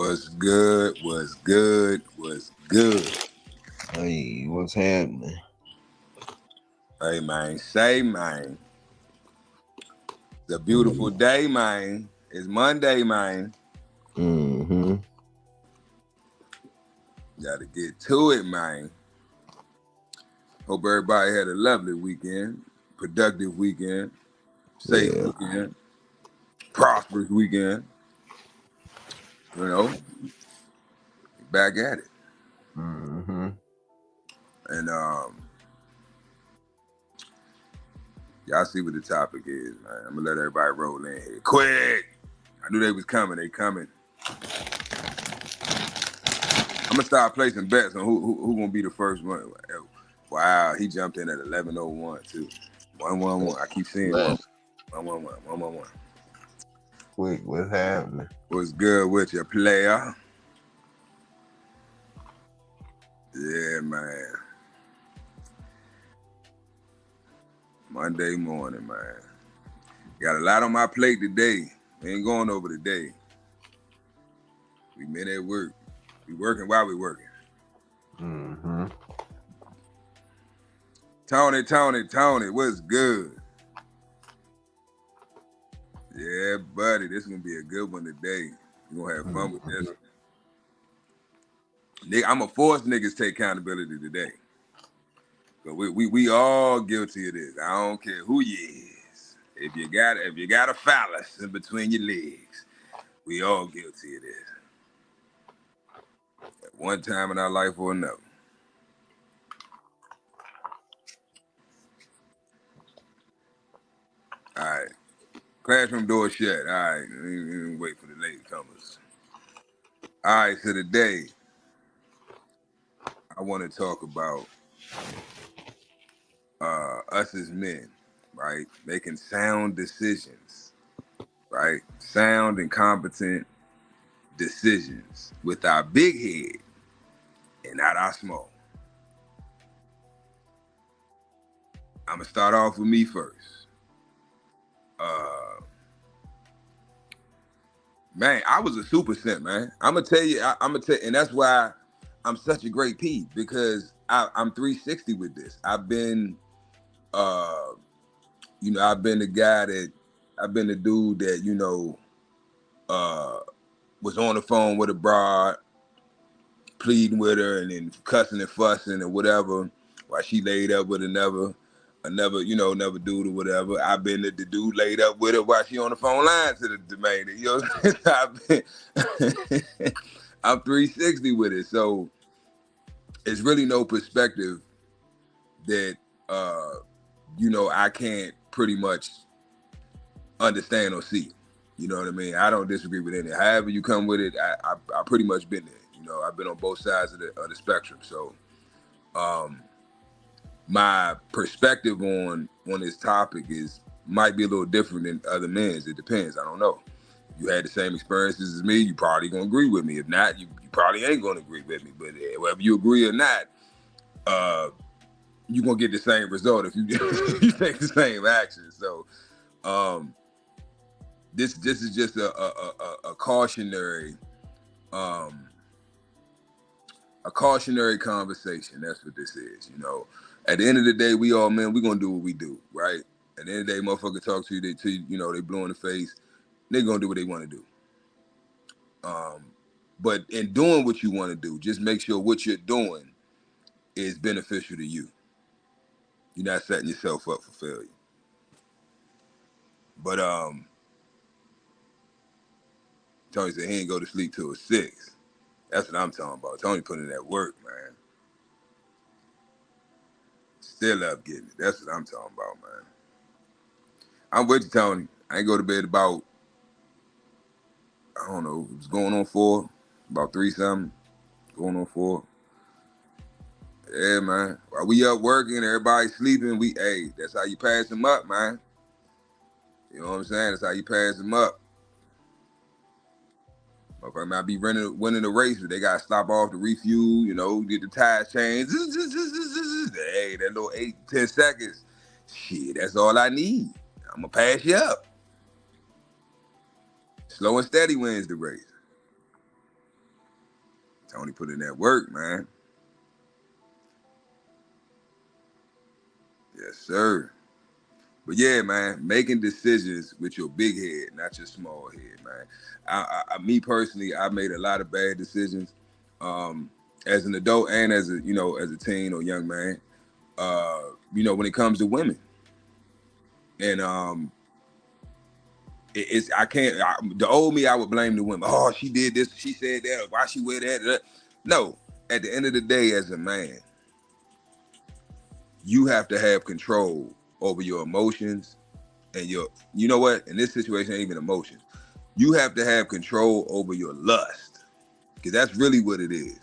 What's good? What's good? What's good? Hey, what's happening? Hey, man. Say, man. It's a beautiful day, man. It's Monday, man. Mm-hmm. Got to get to it, man. Hope everybody had a lovely weekend, productive weekend, safe weekend, prosperous weekend. You know, back at it. Mm-hmm. And y'all see what the topic is, man. I'm gonna let everybody roll in here quick. I knew they was coming. They coming. I'm gonna start placing bets on who gonna be the first one. Wow, he jumped in at 11:01 too. 111. I keep seeing 111. Quick, what's happening? What's good with you, player? Yeah, man. Monday morning, man. Got a lot on my plate today. We ain't going over today. We men at work. We working while we working. Mm-hmm. Tony, what's good? Yeah, buddy, this is gonna be a good one today. We're gonna have fun with this. I'm gonna force niggas to take accountability today. But we all guilty of this. I don't care who you is. If you got a phallus in between your legs, we all guilty of this. At one time in our life or another. All right. Classroom door shut. All right. Wait for the late comers. All right, so today I want to talk about us as men, right? Making sound decisions, right? Sound and competent decisions with our big head and not our small. I'm gonna start off with me first. Man, I was a super simp, man. I'm gonna tell you, and that's why I'm such a great P, because I'm 360 with this. I've been the dude that, was on the phone with a broad, pleading with her and then cussing and fussing or whatever, while she laid up with another dude or whatever. I've been the dude laid up with her while she on the phone line to the main. You know, I'm 360 with it. So it's really no perspective that I can't pretty much understand or see. You know what I mean? I don't disagree with any. However you come with it, I pretty much been there. I've been on both sides of the spectrum. So my perspective on this topic might be a little different than other men's. It depends. I don't know. If you had the same experiences as me, you probably gonna agree with me. If not, you probably ain't gonna agree with me. But whether you agree or not, you gonna get the same result if you you take the same action. So this is just a cautionary conversation. That's what this is. At the end of the day, we all men. We gonna do what we do, right? At the end of the day, motherfucker talk to you, they blue in the face. They gonna do what they want to do. But in doing what you want to do, just make sure what you're doing is beneficial to you. You're not setting yourself up for failure. But Tony said he ain't go to sleep till 6. That's what I'm talking about. Tony putting in that work, man. Still up getting it. That's what I'm talking about, man. I'm with you, Tony. I ain't go to bed about, I don't know, it was going on 4, about 3 something, going on 4. Yeah, man. While we up working, everybody sleeping, that's how you pass them up, man. You know what I'm saying? That's how you pass them up. Motherfucker might be winning the race, but they gotta stop off to refuel, get the tires changed. Hey, that little 8-10 seconds. Shit, that's all I need. I'm gonna pass you up. Slow and steady wins the race. Tony put in that work, man. Yes, sir. But yeah, man, making decisions with your big head, not your small head, man. Me personally, I made a lot of bad decisions, as an adult and as a as a teen or young man. When it comes to women, and it's I can't. The old me, I would blame the women. Oh, she did this, she said that. Why she wear that? No, at the end of the day, as a man, you have to have control over your emotions and you know what? In this situation, ain't even emotions. You have to have control over your lust, because that's really what it is.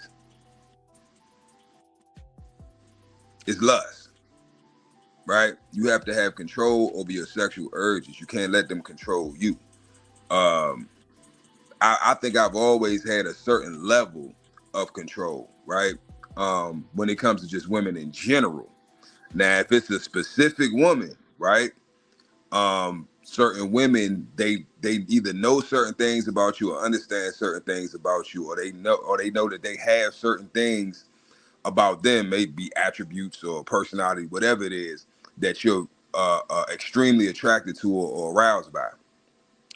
It's lust, right? You have to have control over your sexual urges. You can't let them control you. I think I've always had a certain level of control, right? When it comes to just women in general. Now, if it's a specific woman, right? Certain women, they either know certain things about you or understand certain things about you, or they know that they have certain things about them, maybe attributes or personality, whatever it is that you're extremely attracted to or aroused by,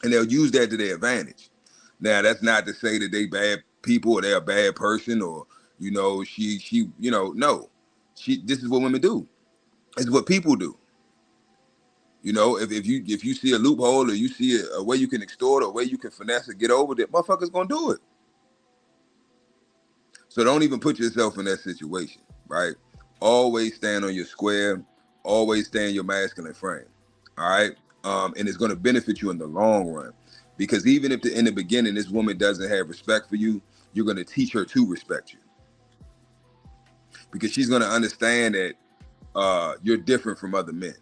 and they'll use that to their advantage. Now, that's not to say that they bad people or they're a bad person, or no, this is what women do. It's what people do. If you see a loophole, or you see a way you can extort, or a way you can finesse or get over it, motherfuckers gonna do it. So don't even put yourself in that situation, right? Always stand on your square. Always stay in your masculine frame, all right? And it's gonna benefit you in the long run, because even if in the beginning this woman doesn't have respect for you, you're gonna teach her to respect you, because she's gonna understand that you're different from other men.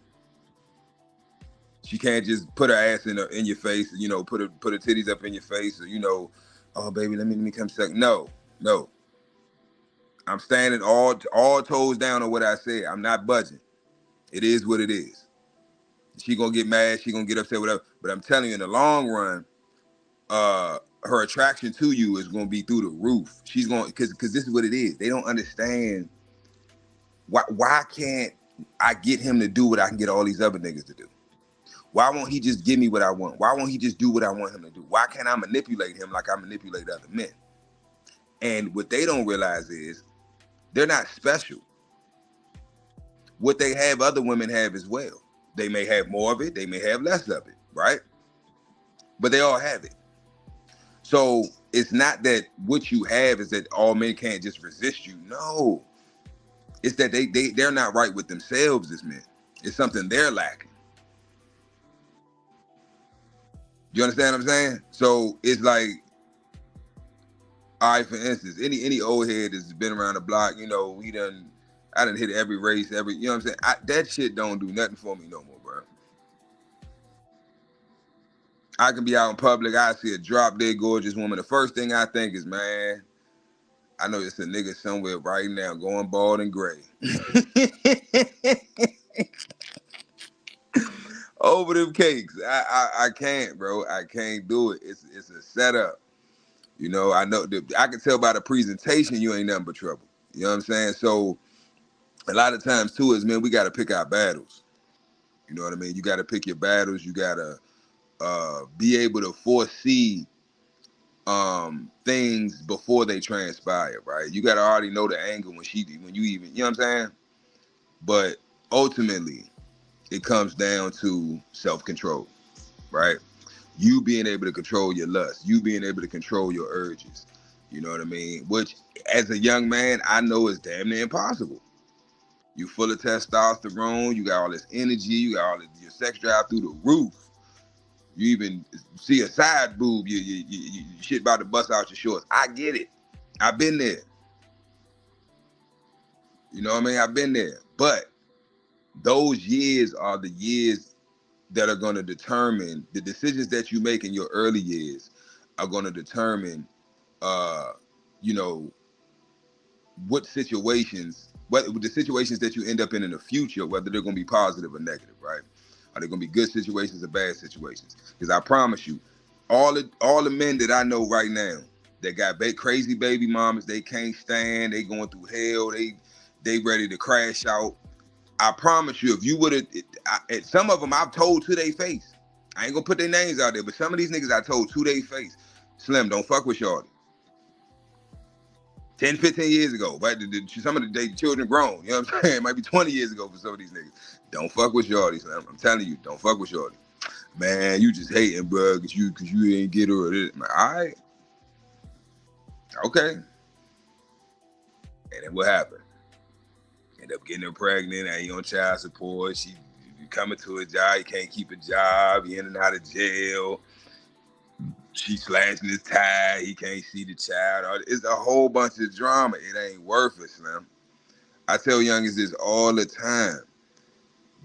She can't just put her ass in your face, put her titties up in your face, or oh baby, let me come second. No. I'm standing all toes down on what I said. I'm not budging. It is what it is. She gonna get mad, she gonna get upset, whatever. But I'm telling you, in the long run, her attraction to you is gonna be through the roof. She's gonna, because this is what it is. They don't understand why can't I get him to do what I can get all these other niggas to do? Why won't he just give me what I want? Why won't he just do what I want him to do? Why can't I manipulate him like I manipulate other men? And what they don't realize is they're not special. What they have, other women have as well. They may have more of it, they may have less of it, right? But they all have it. So it's not that what you have is that all men can't just resist you. No. It's that they're not right with themselves as men. It's something they're lacking. You understand what I'm saying? So it's like, all right, for instance, any old head that's been around the block, I done hit every race, you know what I'm saying? That shit don't do nothing for me no more, bro. I can be out in public, I see a drop dead gorgeous woman. The first thing I think is, man, I know it's a nigga somewhere right now going bald and gray. Over them cakes. I can't, bro. I can't do it. It's a setup. I know I can tell by the presentation you ain't nothing but trouble. You know what I'm saying? So a lot of times too is, man, we got to pick our battles. You know what I mean? You got to pick your battles. You got to be able to foresee things before they transpire, right? You got to already know the angle when you even, you know what I'm saying? But ultimately, it comes down to self-control, right? You being able to control your lust, you being able to control your urges, you know what I mean? Which, as a young man, I know is damn near impossible. You full of testosterone, you got all this energy, you got all your sex drive through the roof. You even see a side boob, you shit about to bust out your shorts. I get it. I've been there. You know what I mean? I've been there. But those years are the years that are going to determine the decisions that you make in your early years are going to determine, what the situations that you end up in the future, whether they're going to be positive or negative, right? Are they going to be good situations or bad situations? Because I promise you, all the men that I know right now that got crazy baby mamas they can't stand. They going through hell. They ready to crash out. I promise you, if you would have, some of them I've told to their face. I ain't gonna put their names out there, but some of these niggas I told to their face, Slim, don't fuck with shorty. 10, 15 years ago, but some of the children grown, you know what I'm saying? It might be 20 years ago for some of these niggas. Don't fuck with shorty, Slim. I'm telling you, don't fuck with shorty. Man, you just hating, bro, cause you ain't get her. Like, all right. Okay. And then what happened? End up getting her pregnant, ain't on child support. She coming to a job, he can't keep a job, he in and out of jail. She slashing his tie, he can't see the child. It's a whole bunch of drama. It ain't worth it, Slim. I tell youngins this all the time.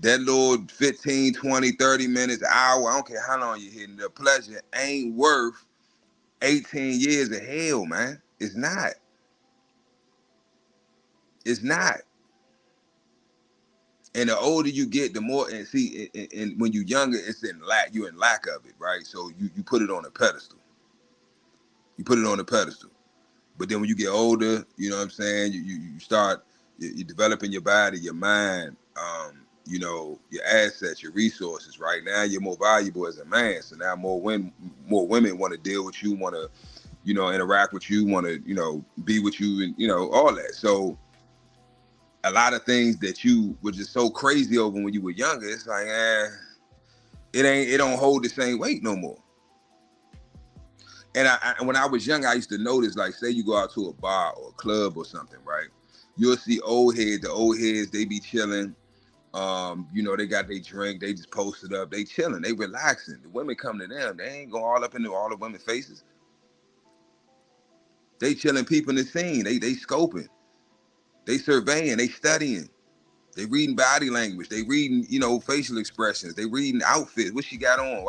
That little 15, 20, 30 minutes, hour, I don't care how long you're hitting, the pleasure ain't worth 18 years of hell, man. It's not. It's not. And the older you get, the more, and see, and when you're younger, it's you're in lack of it, right? So you put it on a pedestal. You put it on a pedestal. But then when you get older, you know what I'm saying, you start, you're developing your body, your mind, you know, your assets, your resources. Right now, you're more valuable as a man. So now more women want to deal with you, want to, you know, interact with you, want to, you know, be with you, and you know, all that. So a lot of things that you were just so crazy over when you were younger, it's like, it don't hold the same weight no more. And when I was young, I used to notice, like, say you go out to a bar or a club or something, right? You'll see old heads. The old heads, they be chilling. You know, they got their drink, they just posted up, they chilling, they relaxing. The women come to them, they ain't going all up into all the women's faces. They chilling, peeping the scene, they scoping, they surveying, they studying, they reading body language, they reading, you know, facial expressions, they reading outfits, what she got on,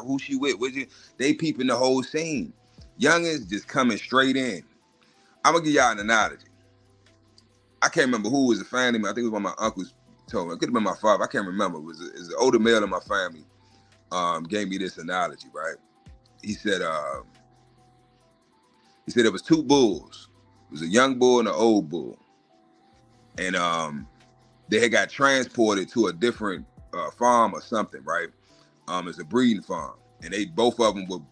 who she with, they peeping the whole scene. Youngins just coming straight in. I'm gonna give y'all an analogy. I can't remember who was a fan of me. I think it was one of my uncles told me. It could have been my father. I can't remember. It was an older male in my family gave me this analogy, right? He said there was two bulls. It was a young bull and an old bull. And they had got transported to a different farm or something, right? It's a breeding farm. And both of them were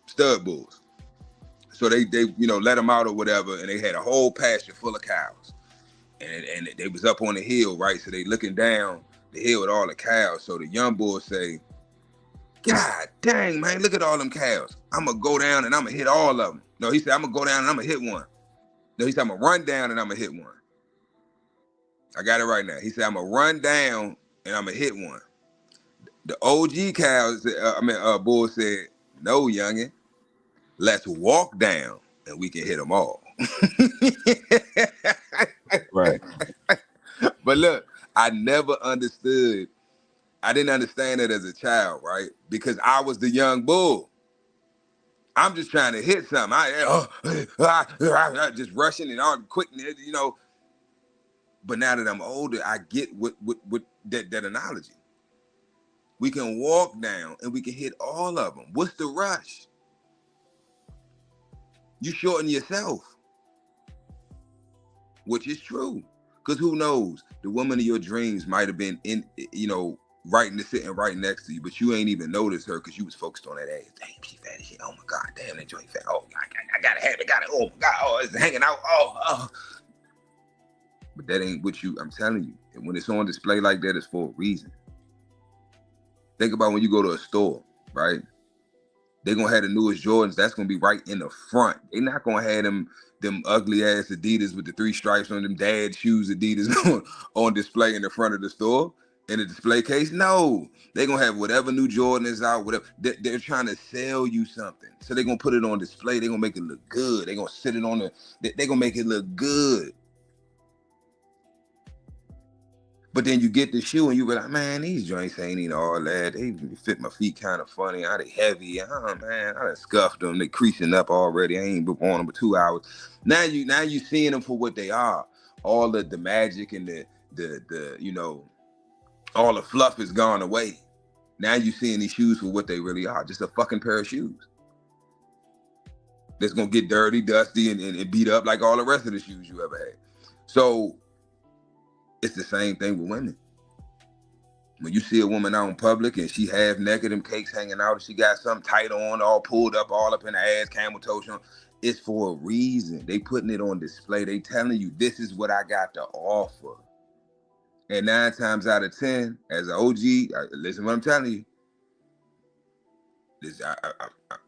stud bulls. So they you know, let them out or whatever, and they had a whole pasture full of cows. And they was up on the hill, right? So they looking down the hill at all the cows. So the young bull say, God dang, man, look at all them cows. I'm going to go down and I'm going to hit all of them. No, he said, I'm going to go down and I'm going to hit one. No, he said, I'm going to run down and I'm going to hit one. I got it right now. He said, I'm going to run down and I'm going to hit one. The OG cows, bull said, no, youngin', let's walk down and we can hit them all. Right. But look, I never understood. I didn't understand it as a child, right? Because I was the young bull. I'm just trying to hit something. I just rushing and all quick, you know. But now that I'm older, I get what that analogy. We can walk down and we can hit all of them. What's the rush? You shorten yourself, which is true. Because who knows? The woman of your dreams might have been sitting right next to you, but you ain't even noticed her because you was focused on that ass. Damn, she fat as shit. Oh my God, damn, that joint fat. Oh, I gotta have it. Oh my God, oh, it's hanging out. Oh. But that ain't what you, I'm telling you. And when it's on display like that, it's for a reason. Think about when you go to a store, right? They're gonna have the newest Jordans. That's gonna be right in the front. They're not gonna have them ugly ass Adidas with the 3 stripes on them, dad shoes Adidas on display in the front of the store in a display case. No, they're gonna have whatever new Jordan is out, whatever. They're trying to sell you something. So they're gonna put it on display. They're gonna make it look good. They're gonna sit it on they're gonna make it look good. But then you get the shoe and you be like, man, these joints ain't even all that. They fit my feet kind of funny. They heavy. Oh man, I done scuffed them. They creasing up already. I ain't been on them for 2 hours. Now you seeing them for what they are. All the magic and the you know, all the fluff is gone away. Now you seeing these shoes for what they really are. Just a fucking pair of shoes. that's gonna get dirty, dusty, and beat up like all the rest of the shoes you ever had. So it's the same thing with women. When you see a woman out in public and she half naked, them cakes hanging out, and she got something tight on, all pulled up, all up in the ass, camel toe on, it's for a reason. They putting it on display. They telling you, this is what I got to offer. And 9 times out of 10, as an OG, listen what I'm telling you.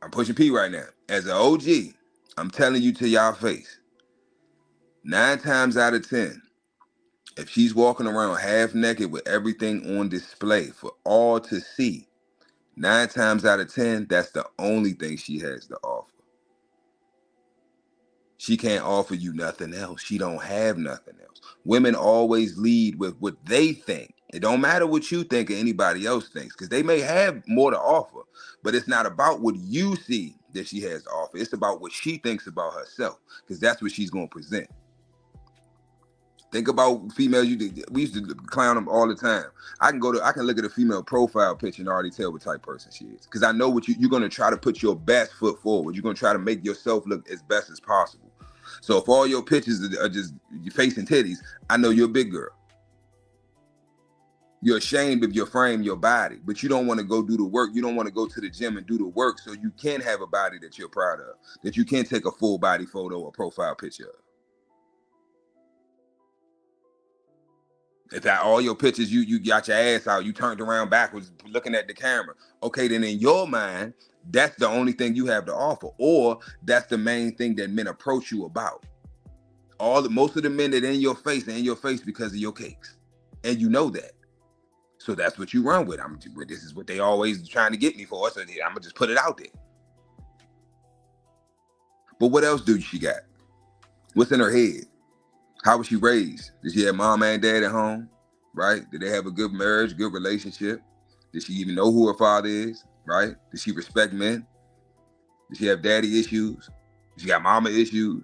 I'm pushing P right now. As an OG, I'm telling you to y'all face, 9 times out of 10, if she's walking around half naked with everything on display for all to see, 9 times out of 10, that's the only thing she has to offer. She can't offer you nothing else. She don't have nothing else. Women always lead with what they think. It don't matter what you think or anybody else thinks, because they may have more to offer, but it's not about what you see that she has to offer. It's about what she thinks about herself, because that's what she's going to present. Think about females. We used to clown them all the time. I can look at a female profile picture and already tell what type of person she is, because I know what you're going to try to put your best foot forward. You're going to try to make yourself look as best as possible. So if all your pictures are just your face and titties, I know you're a big girl. You're ashamed of your frame, your body, but you don't want to go do the work. You don't want to go to the gym and do the work so you can have a body that you're proud of, that you can take a full body photo or profile picture of. If all your pictures, you got your ass out, you turned around backwards looking at the camera, okay, then in your mind, that's the only thing you have to offer, or that's the main thing that men approach you about. Most of the men that are in your face because of your cakes, and you know that. So that's what you run with. This is what they always trying to get me for, so I'm gonna just put it out there. But what else do she got? What's in her head? How was she raised? Did she have mom and dad at home? Right? Did they have a good marriage, good relationship? Did she even know who her father is? Right? Did she respect men? Did she have daddy issues? Did she got mama issues?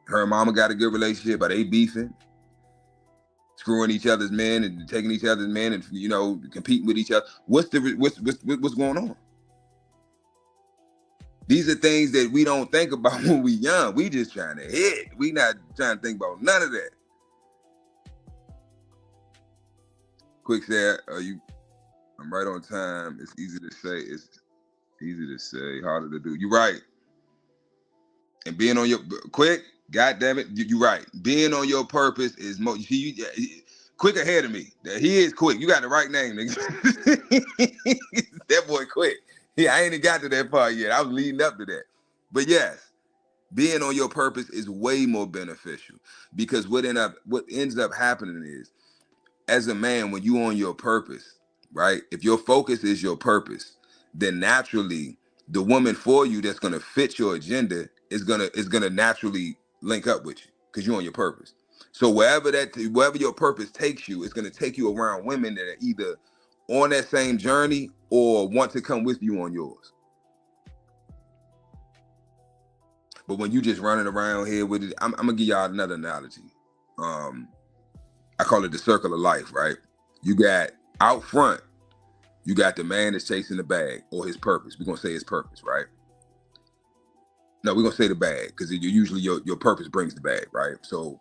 Her and mama got a good relationship? Are they beefing? Screwing each other's men and taking each other's men and, competing with each other? What's going on? These are things that we don't think about when we young. We just trying to hit. We not trying to think about none of that. Quick said, I'm right on time. It's easy to say. It's easy to say, harder to do. You're right. And being on your quick, God damn it, you're right. Being on your purpose is more. Quick ahead of me. He is quick. You got the right name, nigga. That boy quick. Yeah, I ain't even got to that part yet. I was leading up to that. But yes, being on your purpose is way more beneficial, because what ends up happening is, as a man, when you on your purpose, right? If your focus is your purpose, then naturally the woman for you that's gonna fit your agenda is gonna naturally link up with you, because you're on your purpose. So wherever your purpose takes you, it's gonna take you around women that are either on that same journey or want to come with you on yours. But when you just running around here with it, I'm gonna give y'all another analogy. I call it the circle of life, right? You got out front, you got the man that's chasing the bag, or his purpose. We're gonna say his purpose, right? No, we're gonna say the bag, because usually your purpose brings the bag, right? So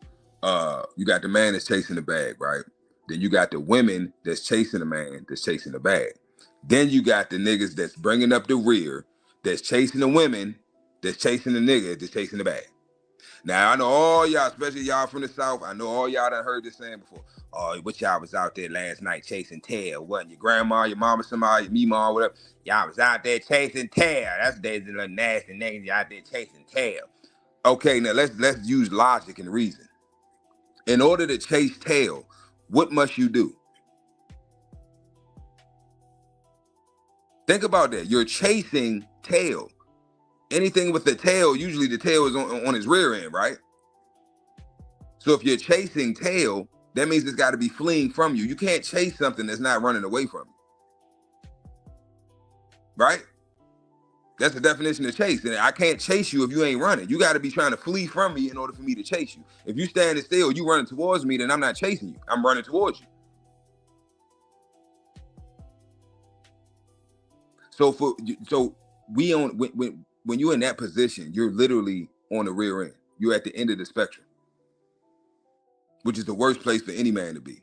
you got the man that's chasing the bag, right? Then you got the women that's chasing the man that's chasing the bag. Then you got the niggas that's bringing up the rear, that's chasing the women, that's chasing the nigga that's chasing the bag. Now, I know all y'all, especially y'all from the South, I know all y'all done heard this saying before. Oh, what y'all was out there last night chasing tail, wasn't your grandma, your mama, somebody, your mama, whatever. Y'all was out there chasing tail. That's the little nasty niggas out there chasing tail. Okay, now let's use logic and reason. In order to chase tail, what must you do? Think about that. You're chasing tail. Anything with the tail, usually the tail is on his rear end, right? So if you're chasing tail, that means it's got to be fleeing from you. You can't chase something that's not running away from you. Right? That's the definition of chase. And I can't chase you if you ain't running. You got to be trying to flee from me in order for me to chase you. If you standing still, you running towards me, then I'm not chasing you. I'm running towards you. So when you're in that position, you're literally on the rear end. You're at the end of the spectrum, which is the worst place for any man to be.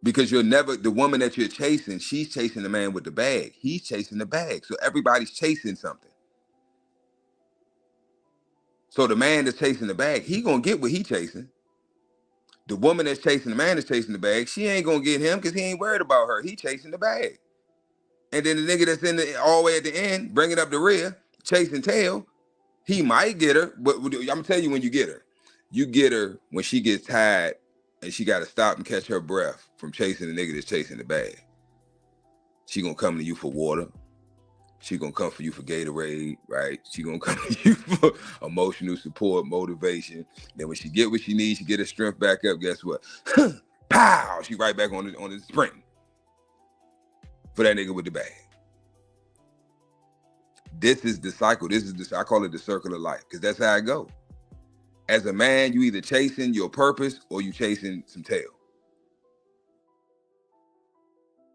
Because you're never, the woman that you're chasing, she's chasing the man with the bag. He's chasing the bag. So everybody's chasing something. So the man that's chasing the bag, he gonna get what he chasing. The woman that's chasing the man that's chasing the bag, she ain't gonna get him because he ain't worried about her. He chasing the bag. And then the nigga that's in the all the way at the end, bringing up the rear, chasing tail, he might get her, but I'm gonna tell you when you get her when she gets tired and she gotta stop and catch her breath from chasing the nigga that's chasing the bag. She gonna come to you for water. She gonna come for you for Gatorade, right? She gonna come to you for emotional support, motivation. Then when she get what she needs, she get her strength back up. Guess what? Pow! She right back on the sprint for that nigga with the bag. This is the cycle. I call it the circle of life because that's how it go. As a man, you either chasing your purpose or you chasing some tail.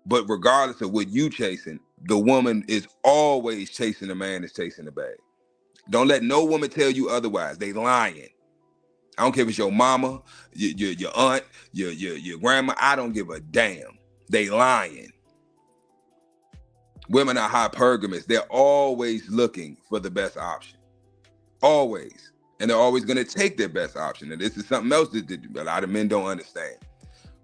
But regardless of what you chasing, the woman is always chasing the man that's chasing the bag. Don't let no woman tell you otherwise. They lying. I don't care if it's your mama, your aunt, your grandma. I don't give a damn. They lying. Women are hypergamous. They're always looking for the best option. Always. And they're always going to take their best option. And this is something else that a lot of men don't understand.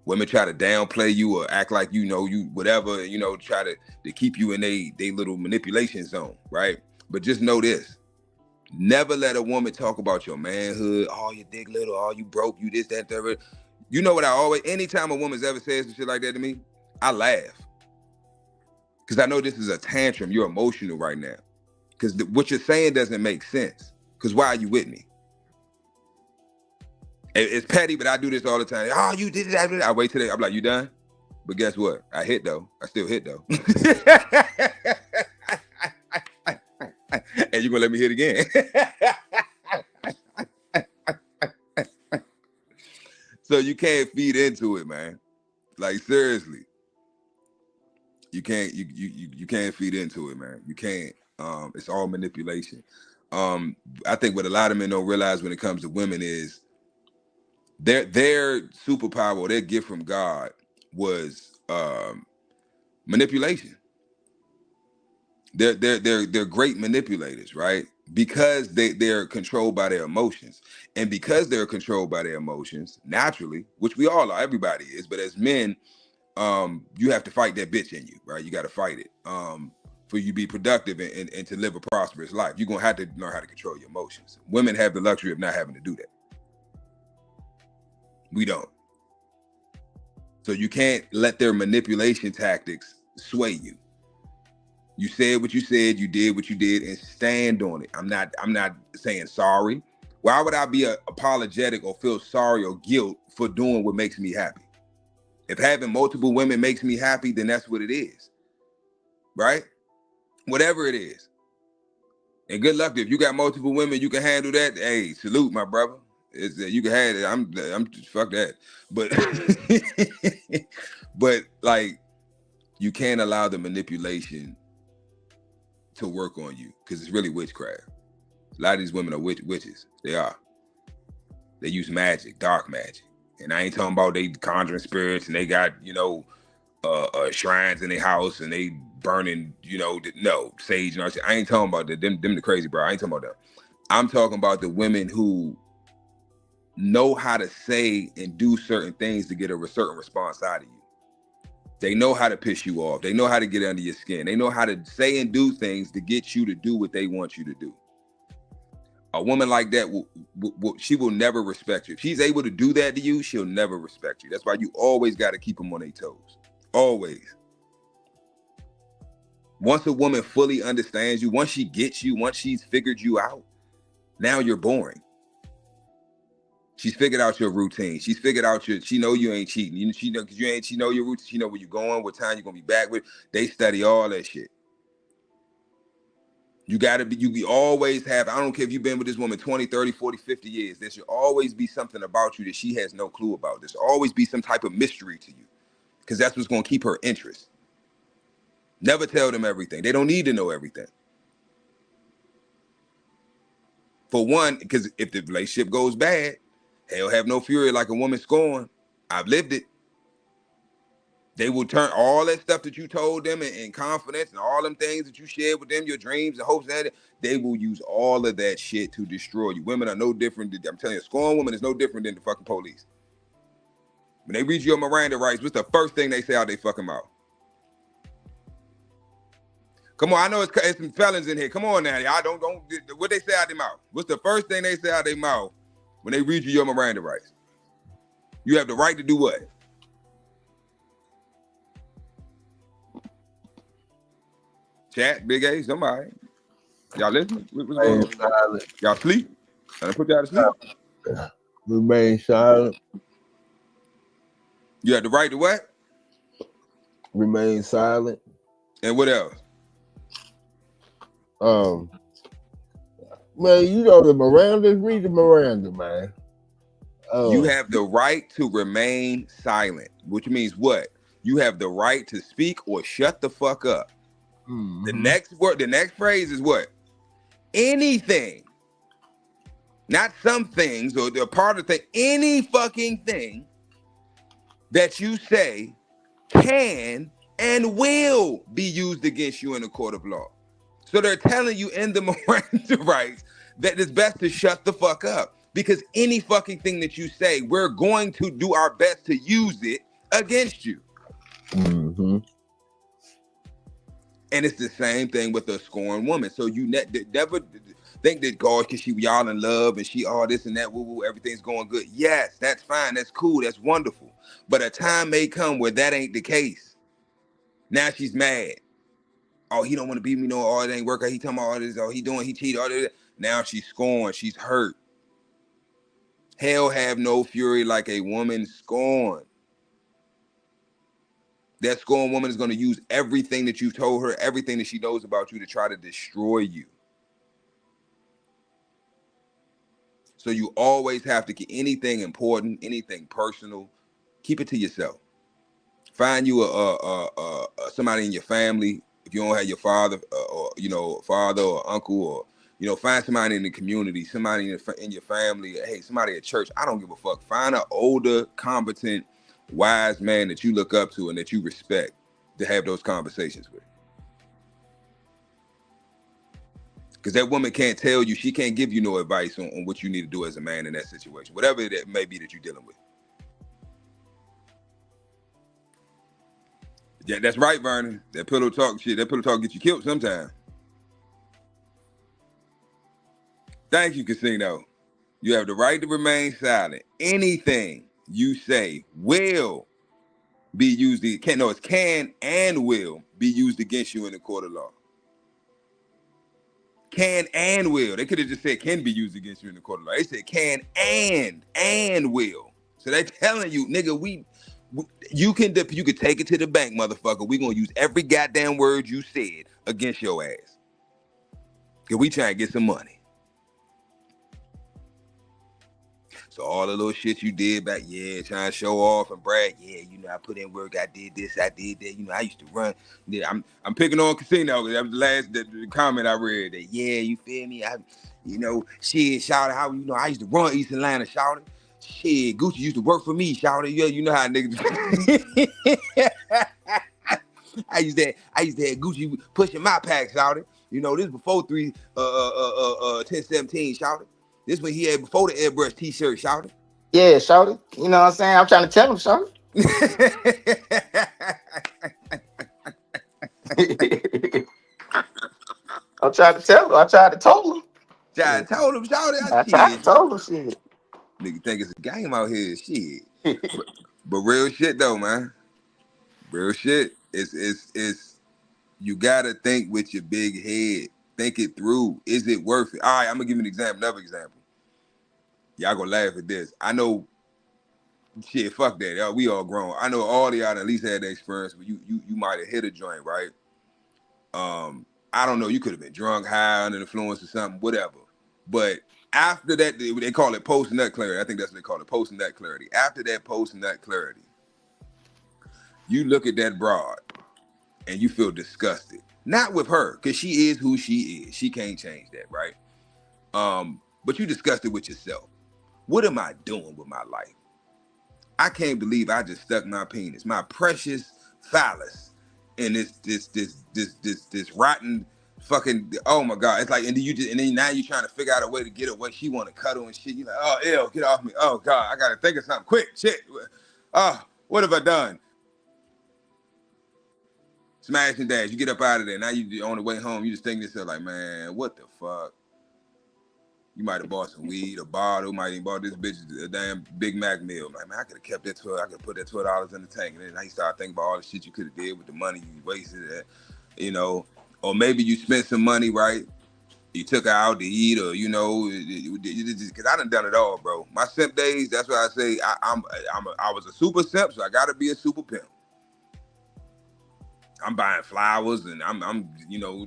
Women try to downplay you or act like you whatever, try to keep you in they little manipulation zone, right? But just know this. Never let a woman talk about your manhood. Oh, you dick little. Oh, you broke. You this, that, that. You know what anytime a woman's ever says some shit like that to me, I laugh. Because I know this is a tantrum. You're emotional right now. Because what you're saying doesn't make sense. Because why are you with me? It's petty, but I do this all the time. Oh, you did that. I wait till I'm like, you done? But guess what? I hit though. I still hit though. And you're gonna let me hit again. So you can't feed into it, man. Like seriously. You can't feed into it, man. You can't. It's all manipulation. I think what a lot of men don't realize when it comes to women is their superpower or their gift from God was manipulation. They're great manipulators, right? Because they're controlled by their emotions. And because they're controlled by their emotions, naturally, which we all are, everybody is, but as men, you have to fight that bitch in you, right? You got to fight it for you to be productive and to live a prosperous life. You're going to have to learn how to control your emotions. Women have the luxury of not having to do that. We don't. So you can't let their manipulation tactics sway you. You said what you said, you did what you did, and stand on it. I'm not saying sorry. Why would I be apologetic or feel sorry or guilt for doing what makes me happy? If having multiple women makes me happy, then that's what it is, right? Whatever it is. And good luck if you got multiple women, you can handle that. Hey, salute, my brother. You can have it. I'm fuck that. But like, you can't allow the manipulation to work on you because it's really witchcraft. A lot of these women are witches. They are. They use magic, dark magic. And I ain't talking about they conjuring spirits and they got, shrines in their house and they burning, sage and all that. I ain't talking about that. Them the crazy, bro. I ain't talking about that. I'm talking about the women who know how to say and do certain things to get a certain response out of you. They know how to piss you off. They know how to get under your skin. They know how to say and do things to get you to do what they want you to do. A woman like that, she will never respect you. If she's able to do that to you, she'll never respect you. That's why you always got to keep them on their toes. Always. Once a woman fully understands you, once she gets you, once she's figured you out, now you're boring. She's figured out your routine. She's figured out she know you ain't cheating. She know your routine. She know where you're going, what time you're going to be back with. They study all that shit. You always have, I don't care if you've been with this woman 20, 30, 40, 50 years, there should always be something about you that she has no clue about. There should always be some type of mystery to you because that's what's going to keep her interest. Never tell them everything. They don't need to know everything. For one, because if the relationship goes bad, hell have no fury like a woman scorned. I've lived it. They will turn all that stuff that you told them in confidence and all them things that you shared with them, your dreams and hopes, that they will use all of that shit to destroy you. Women are no different. I'm telling you, a scorned woman is no different than the fucking police. When they read your Miranda rights, what's the first thing they say out they fucking mouth? Come on, I know it's some felons in here. Come on now, y'all don't what they say out their mouth. What's the first thing they say out their mouth when they read you your Miranda rights? You have the right to do what? Chat, Big A, somebody. Y'all listening? What's going on? Y'all sleep? Can I put y'all to sleep? Remain silent. You have the right to what? Remain silent. And what else? Man, you know the Miranda. Read the Miranda, man. You have the right to remain silent, which means what? You have the right to speak or shut the fuck up. Mm-hmm. The next phrase is what? Anything. Not some things or the part of the thing. Any fucking thing that you say can and will be used against you in a court of law. So they're telling you in the Miranda rights that it's best to shut the fuck up, because any fucking thing that you say, we're going to do our best to use it against you. Mm-hmm. And it's the same thing with a scorned woman. So you never think that, God, because y'all in love and she all this and that, woo-woo, everything's going good. Yes, that's fine. That's cool. That's wonderful. But a time may come where that ain't the case. Now she's mad. Oh, he don't want to beat me no, oh, it ain't working. He talking about all this, oh, he cheated, all this. Now she's scorned, she's hurt. Hell have no fury like a woman scorned. That scorned woman is going to use everything that you've told her, everything that she knows about you to try to destroy you. So you always have to keep anything important, anything personal, keep it to yourself. Find you somebody in your family. If you don't have your father, father or uncle, or find somebody in the community, somebody in your family. Hey, somebody at church. I don't give a fuck. Find an older, competent, wise man that you look up to and that you respect to have those conversations with. Because that woman can't tell you, she can't give you no advice on what you need to do as a man in that situation, whatever that may be that you're dealing with. Yeah, that's right, Vernon. That pillow talk shit, that pillow talk gets you killed sometime. Thank you, Casino. You have the right to remain silent. Anything you say will be used, it's can and will be used against you in the court of law. Can and will. They could have just said can be used against you in the court of law. They said can and will. So they're telling you, nigga, you can take it to the bank, motherfucker. We gonna use every goddamn word you said against your ass. Cause we trying to get some money. So all the little shit you did back, trying to show off and brag, I put in work, I did this, I did that, I used to run. Yeah, I'm picking on Casino, because that was the last comment I read, that you feel me? Shit, shouted how I used to run East Atlanta, shouted. Shit, Gucci used to work for me, shouted. Yeah, you know how niggas. I used to have Gucci pushing my pack, shouted. This before 1017, shouted. This one he had before the airbrush t-shirt, shouted. Yeah, shouted. You know what I'm saying? I'm trying to tell him, shouted. I'm trying to tell him. I tried to tell him. I told him, shouted. I tried to tell him, shit. Nigga think it's a game out here, shit. but real shit though, man. Real shit. It's you gotta think with your big head. Think it through. Is it worth it? All right, I'm gonna give you another example. Y'all gonna laugh at this. I know, shit, fuck that. We all grown. I know all of y'all at least had the experience where you might have hit a joint, right? I don't know, you could have been drunk, high, under the influence or something, whatever. But after that, they call it post-nut clarity. I think that's what they call it, post-nut clarity. After that post-nut clarity, you look at that broad and you feel disgusted. Not with her, because she is who she is. She can't change that, right? But you disgusted with yourself. What am I doing with my life? I can't believe I just stuck my penis, my precious phallus, in this rotten fucking. Oh my god! It's like, and then now you trying to figure out a way to get away. She want to cuddle and shit. You like, oh ew, get off me. Oh god, I gotta think of something quick. Shit. Oh, what have I done? Smash and dash. You get up out of there. Now you on the way home. You just think to yourself like, man, what the fuck? You might have bought some weed, a bottle. Might even bought this bitch a damn Big Mac meal. Like, man, I could have kept that 12. I could have put that $12 in the tank. And then now you start thinking about all the shit you could have did with the money you wasted. You know, or maybe you spent some money, right? You took her out to eat, or you know, because I done it all, bro. My simp days. That's why I say I was a super simp, so I got to be a super pimp. I'm buying flowers, and I'm you know,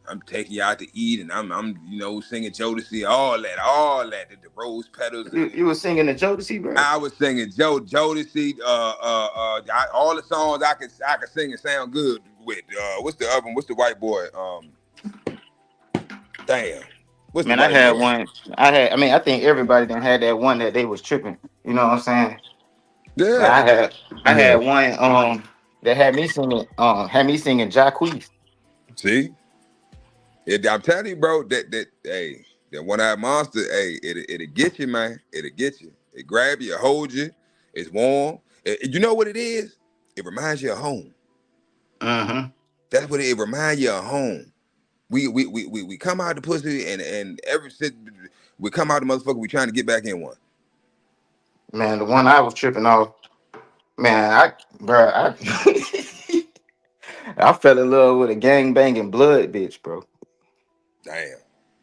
I'm taking you out to eat, and I'm you know, singing Jodeci, all that, the rose petals. You were singing the Jodeci, bro? I was singing Jodeci, all the songs I could sing and sound good with. What's the other one? What's the white boy? Damn. What's Man, the I white had boy? one. I think everybody done had that one that they was tripping. You know what I'm saying? Yeah. But I had one that had me singing Jacquees. See? I'm telling you, bro, that hey, that one-eyed monster, hey, it'll get you, man. It'll get you. It grab you, it hold you. It's warm. You know what it is? It reminds you of home. Mm-hmm. That's what it reminds you of home. We come out the pussy and ever since we come out the motherfucker, we trying to get back in one. Man, the one I was tripping off, man, I I fell in love with a gang banging blood bitch, bro. Damn.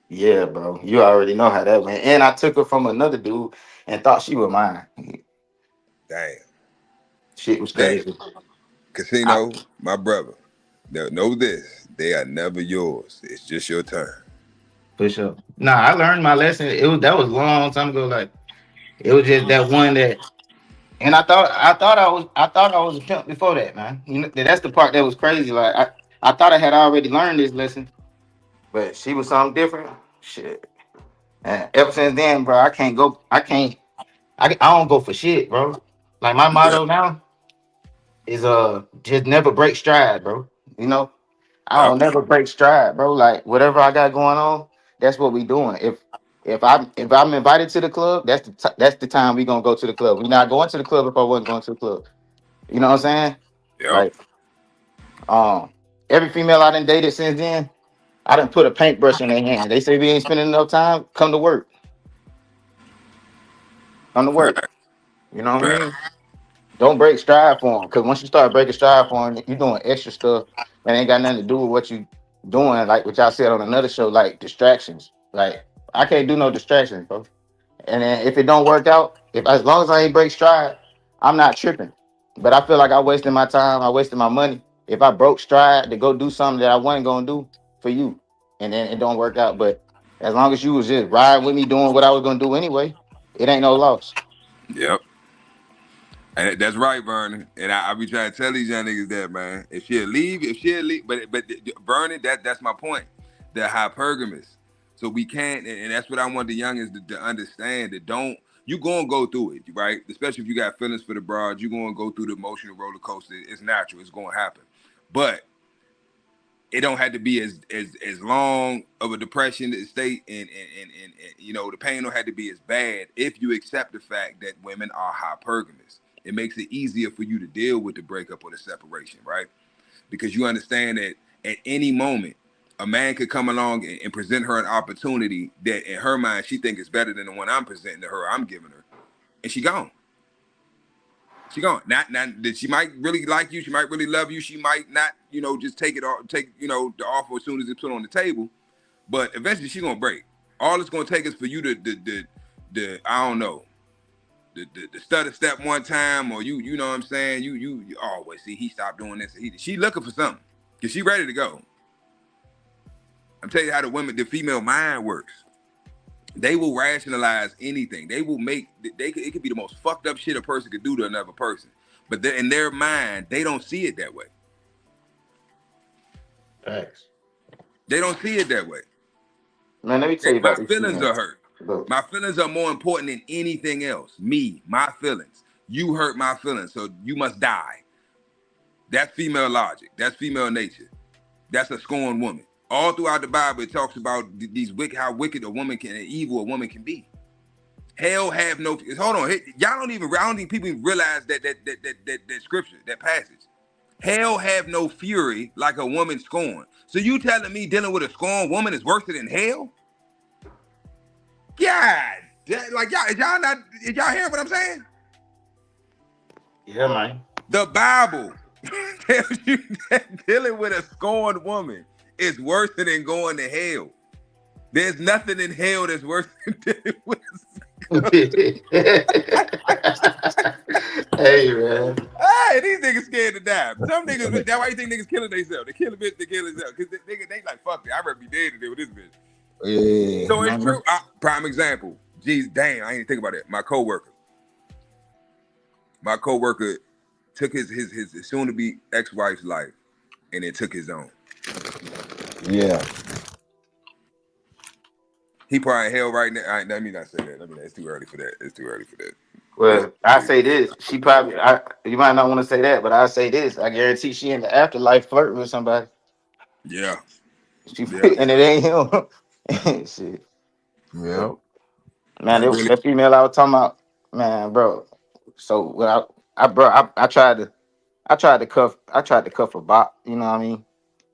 Yeah, bro. You already know how that went. And I took her from another dude and thought she was mine. Damn. Shit was Damn. crazy. Casino, my brother. Know this. They are never yours. It's just your turn. For sure. Nah, I learned my lesson. That was a long time ago. Like it was just that one that, and I thought I was a pimp before that, man. You know, that's the part that was crazy. Like I thought I had already learned this lesson, but she was something different. Shit. And ever since then, bro, I don't go for shit, bro. Like my Yeah. motto now is just never break stride, bro. You know, I Yep. don't never break stride, bro. Like whatever I got going on, that's what we doing. If I'm invited to the club, that's the time we gonna go to the club. We're not going to the club if I wasn't going to the club. You know what I'm saying? Yep. Like every female I done dated since then, I done put a paintbrush in their hand. They say we ain't spending enough time. Come to work. Come to work. Fact. You know what I Fact. mean? Don't break stride for them, because once you start breaking stride for them, you're doing extra stuff that ain't got nothing to do with what you doing. Like what y'all said on another show, like distractions. Like I can't do no distractions, bro. And then if it don't work out, if as long as I ain't break stride, I'm not tripping. But I feel like I wasted my time, I wasted my money. If I broke stride to go do something that I wasn't gonna do for you, and then it don't work out. But as long as you was just riding with me doing what I was gonna do anyway, it ain't no loss. Yep. And that's right, Vernon. And I be trying to tell these young niggas that, man. If she'll leave, but Vernon, that's my point. They're hypergamous. So we can't, and that's what I want the youngins to understand, that you gonna go through it, right? Especially if you got feelings for the broad, you gonna go through the emotional roller coaster. It's natural, it's gonna happen. But it don't have to be as long of a depression state, and you know, the pain don't have to be as bad if you accept the fact that women are hypergamous. It makes it easier for you to deal with the breakup or the separation, right? Because you understand that at any moment, a man could come along and present her an opportunity that in her mind she think is better than the one I'm presenting to her, I'm giving her, and she gone. She gone. Not that she might really like you, she might really love you, she might not, you know, just take you know, the offer as soon as it's put on the table. But eventually she gonna break. All it's gonna take is for you to I don't know, the stutter step one time, or you know what I'm saying, you always see he stopped doing this. She looking for something, because she ready to go. I'm telling you how the female mind works. They will rationalize anything. They will it could be the most fucked up shit a person could do to another person. But in their mind, they don't see it that way. Thanks. They don't see it that way. Man, let me tell you My about this feelings female. are hurt. Look, My feelings are more important than anything else. Me, my feelings. You hurt my feelings, so you must die. That's female logic. That's female nature. That's a scorned woman. All throughout the Bible, it talks about these how wicked a woman can, and evil a woman can be. Hell have no. Hold on, y'all don't even. I don't think people even realize that scripture, that passage. Hell have no fury like a woman scorned. So you telling me dealing with a scorned woman is worse than hell? God, like y'all, is y'all hearing what I'm saying? yeah, man. The Bible tells you that dealing with a scorned woman is worse than going to hell. There's nothing in hell that's worse than dealing with Hey, man. Hey, these niggas scared to die. Some niggas, that's why you think niggas killing themselves. They kill a bitch, they kill themselves. Because they like, fuck it, I'd rather be dead than deal with this bitch. Yeah. So it's true. Prime example. Geez, damn, I ain't even think about that. My coworker took his soon-to-be ex-wife's life and then took his own. Yeah. He probably in hell right now. Let me not say that. It's too early for that. Well, I say this. She probably. You might not want to say that, but I say this. I guarantee she in the afterlife flirting with somebody. Yeah. And it ain't him. Shit. Yeah. Man, it was that female I was talking about. Man, bro. So when I tried to cuff a bot. You know what I mean?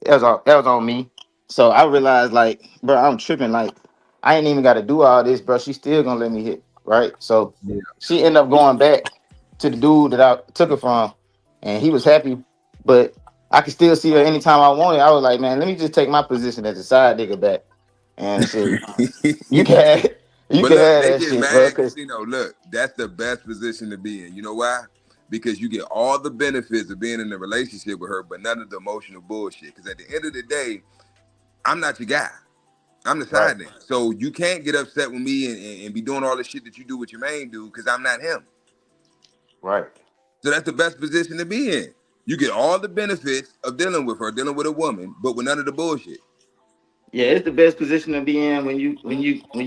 That was on me. So I realized, like, bro, I'm tripping. Like, I ain't even got to do all this, bro. She still gonna let me hit, right? So she ended up going back to the dude that I took her from, and he was happy, but I could still see her anytime I wanted. I was like, man, let me just take my position as a side nigga back, and shit, you can have that get shit, bro. mad because look, that's the best position to be in. You know why? Because you get all the benefits of being in a relationship with her, but none of the emotional bullshit. Because at the end of the day, I'm not your guy. I'm the side nigga. So you can't get upset with me and be doing all the shit that you do with your main dude because I'm not him. Right. So that's the best position to be in. You get all the benefits of dealing with her, dealing with a woman, but with none of the bullshit. Yeah, it's the best position to be in when you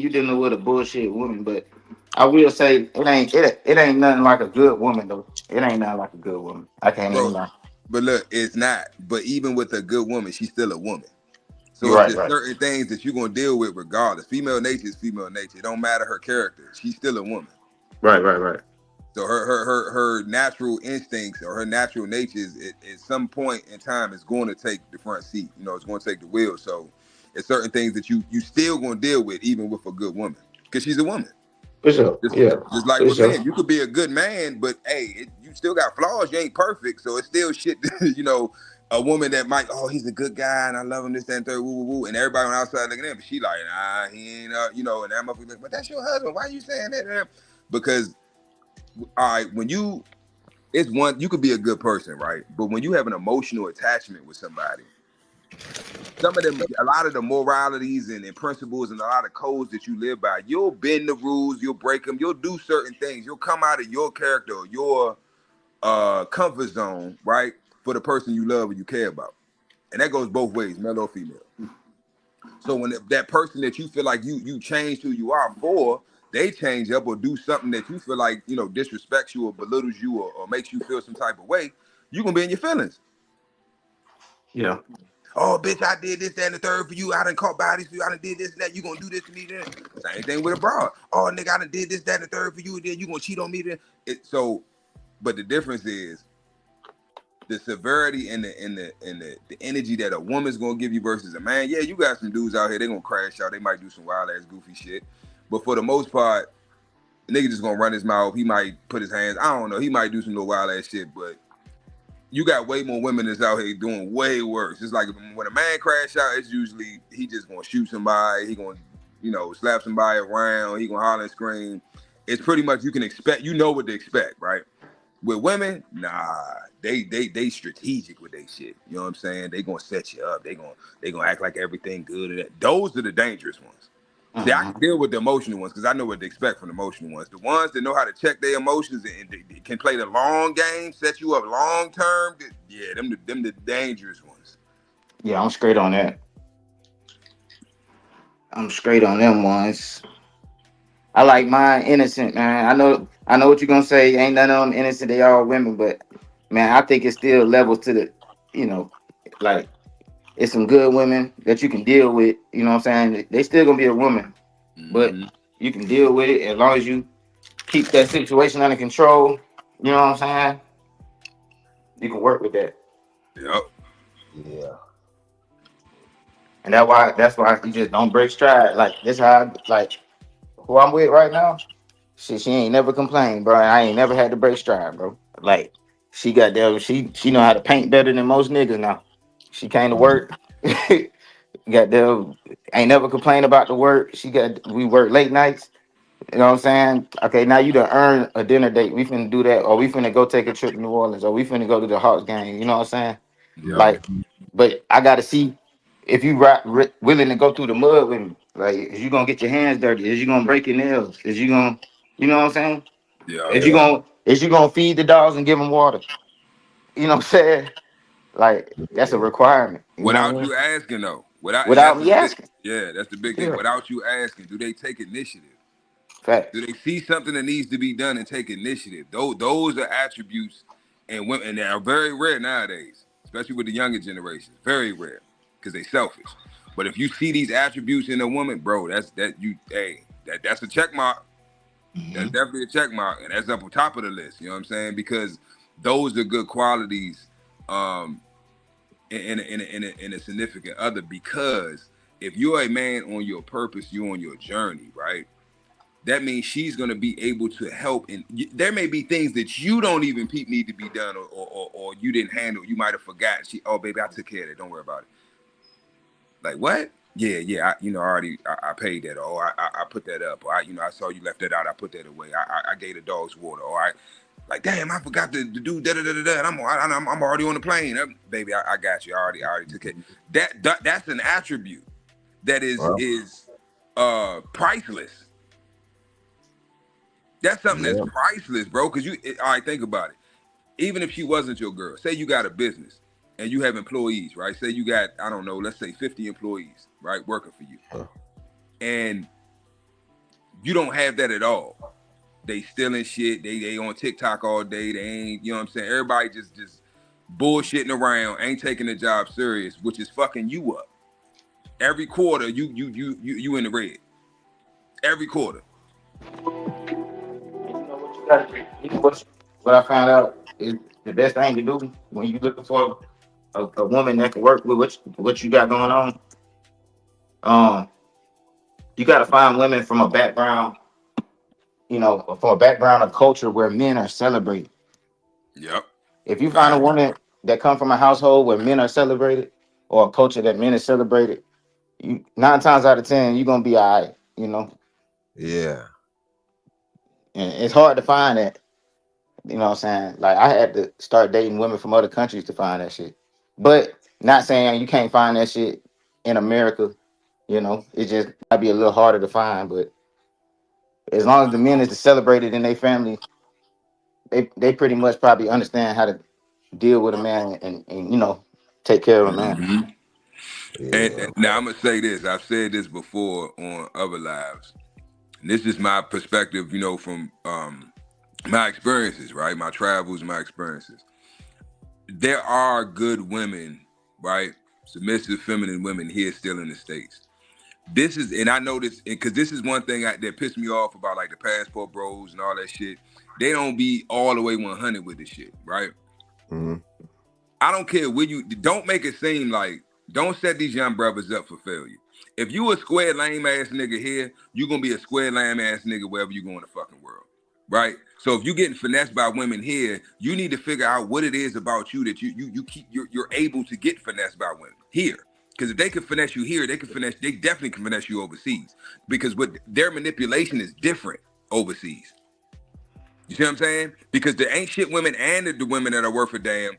dealing with a bullshit woman. But I will say it ain't nothing like a good woman though. It ain't nothing like a good woman. I can't even lie. But look, it's not. But even with a good woman, she's still a woman. So You're it's just certain things that you're gonna deal with regardless. Female nature is female nature. It don't matter her character. She's still a woman. Right. So her natural instincts or her natural nature is at some point in time is going to take the front seat. It's going to take the wheel. So it's certain things that you still going to deal with even with a good woman because she's a woman. For sure. Just like with men, you could be a good man, but hey, you still got flaws. You ain't perfect, so it's still shit. A woman that might, he's a good guy and I love him, this, that, and third, woo, woo, woo, and everybody on the outside looking at him, but she like, nah, he ain't, and that motherfucker like, but that's your husband. Why are you saying that? Because, all right, it's one, you could be a good person, right? But when you have an emotional attachment with somebody, some of them, a lot of the moralities and principles and a lot of codes that you live by, you'll bend the rules, you'll break them, you'll do certain things, you'll come out of your character, your comfort zone, right, for the person you love or you care about, and that goes both ways, male or female. So when that person that you feel like you changed who you are for, they change up or do something that you feel like disrespects you or belittles you or makes you feel some type of way, you're gonna be in your feelings. Yeah. Oh, bitch, I did this, that, and the third for you. I done caught bodies for you. I done did this and that. You gonna do this to me then? Same thing with a broad. Oh, nigga, I done did this, that, and the third for you. Then you gonna cheat on me then? But the difference is the severity and the energy that a woman's gonna give you versus a man. Yeah, you got some dudes out here, they gonna crash out. They might do some wild ass goofy shit. But for the most part, the nigga just gonna run his mouth. He might put his hands, I don't know, he might do some little wild ass shit, but you got way more women that's out here doing way worse. It's like when a man crash out, it's usually he just gonna shoot somebody, he gonna, slap somebody around, he gonna holler and scream. It's pretty much you can expect, what to expect, right? With women, nah, they strategic with their shit. You know what I'm saying? They gonna set you up. They gonna act like everything good. Those are the dangerous ones. See, I can deal with the emotional ones because I know what to expect from the emotional ones. The ones that know how to check their emotions and they can play the long game, set you up long term. Yeah, them the dangerous ones. Yeah, I'm straight on that. I'm straight on them ones. I like mine innocent, man. I know what you're gonna say. Ain't none of them innocent. They all women, but man, I think it's still levels to the, you know, like it's some good women that you can deal with. You know what I'm saying? They still gonna be a woman, but Mm-hmm. you can deal with it as long as you keep that situation under control. You know what I'm saying? You can work with that, Yep. Yeah. and that's why you just don't break stride. Like this how like who I'm with right now. She ain't never complained, bro. I ain't never had to break stride, bro. Like she got there, she know how to paint better than most niggas now. She came to work, got there, ain't never complained about the work. We work late nights. You know what I'm saying? Okay, now you done earn a dinner date. We finna do that, or we finna go take a trip to New Orleans, or we finna go to the Hawks game. You know what I'm saying? Yep. Like, but I gotta see if you willing to go through the mud with me. Like, is you gonna get your hands dirty? Is you gonna break your nails? Is you gonna, you know what I'm saying? Yep. Yeah. Is you gonna feed the dogs and give them water? You know what I'm saying? Like, that's a Yeah. requirement. You know what I Without mean? you asking though. Without, and Without that's the me big, asking. yeah, that's the big thing. Yeah. Without you asking, do they take initiative? Do Facts. they see something that needs to be done and take initiative? Those are attributes and women, and they are very rare nowadays, especially with the younger generation. Very rare because they selfish. But if you see these attributes in a woman, bro, that's a check mark. That's Mhm. definitely a check mark, and that's up on top of the list. You know what I'm saying? Because those are good qualities um, in a significant other. Because if you're a man on your purpose, you're on your journey, right? That means she's going to be able to help. And there may be things that you don't even peep need to be done, or you didn't handle. You might have forgotten. Oh, baby, I took care of it. Don't worry about it. Like what? Yeah. I paid that. Or I put that up. Or I saw you left that out. I put that away. I gave the dogs water. Or like, damn, I forgot to do da da da da da. And I'm already on the plane. Baby, I got you. I already took it. That's an attribute that is Well, is priceless. That's something that's yeah. priceless, bro. Because all right, think about it. Even if she wasn't your girl, say you got a business and you have employees, right? Say you got, I don't know, let's say 50 employees, right, working for you, Huh. and you don't have that at all. They stealing shit. They on TikTok all day. They ain't, you know what I'm saying? Everybody just bullshitting around, ain't taking the job serious, which is fucking you up. Every quarter, you in the red. Every quarter. You know what you gotta do. What I found out is the best thing to do when you looking for a woman that can work with what you got going on. Um, you got to find women from a background, from a background of culture where men are celebrated. Yep. If you find a Fact. woman that come from a household where men are celebrated, or a culture that men are celebrated, you 9 times out of 10 you're gonna be all right. Yeah. And it's hard to find that. You know what I'm saying? Like I had to start dating women from other countries to find that shit. But not saying you can't find that shit in America. It just might be a little harder to find. But as long as the men is celebrated in their family, they pretty much probably understand how to deal with a man and take care of a man. Mm-hmm. And Yeah. now I'm gonna say this. I've said this before on other lives. And this is my perspective, from my experiences, right? My travels, my experiences. There are good women, right? Submissive, feminine women here still in the States. This is, and I know this, because this is one thing that pissed me off about like the passport bros and all that shit. They don't be all the way 100 with this shit, right? Hmm. I don't care where don't make it seem like, don't set these young brothers up for failure. If you a square lame ass nigga here, you gonna be a square lame ass nigga wherever you go in the fucking world. Right? So if you getting finessed by women here, you need to figure out what it is about you that you're able to get finessed by women here. Because if they can finesse you here, they definitely can finesse you overseas. Because what their manipulation is different overseas. You see what I'm saying? Because the ain't shit women and the women that are worth a damn,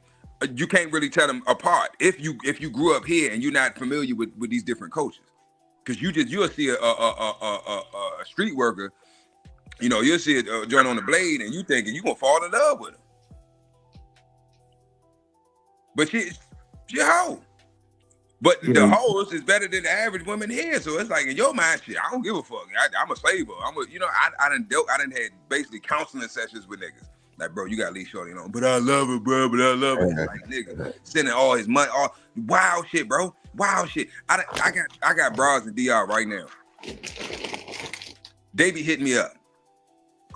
you can't really tell them apart if you grew up here and you're not familiar with these different cultures. Because you'll see a street worker, you'll see a joint on the blade and you thinking you gonna fall in love with him, but she a hoe. But the Yeah. hoes is better than the average woman here. So it's like in your mind, shit, I don't give a fuck. I'm a slaver. I done had basically counseling sessions with niggas. Like, bro, you got to leave shorty alone. But I love her, bro. But I love her. It's like, nigga, sending all his money, all wild shit, bro. Wild shit. I got bras in DR right now. They be hitting me up.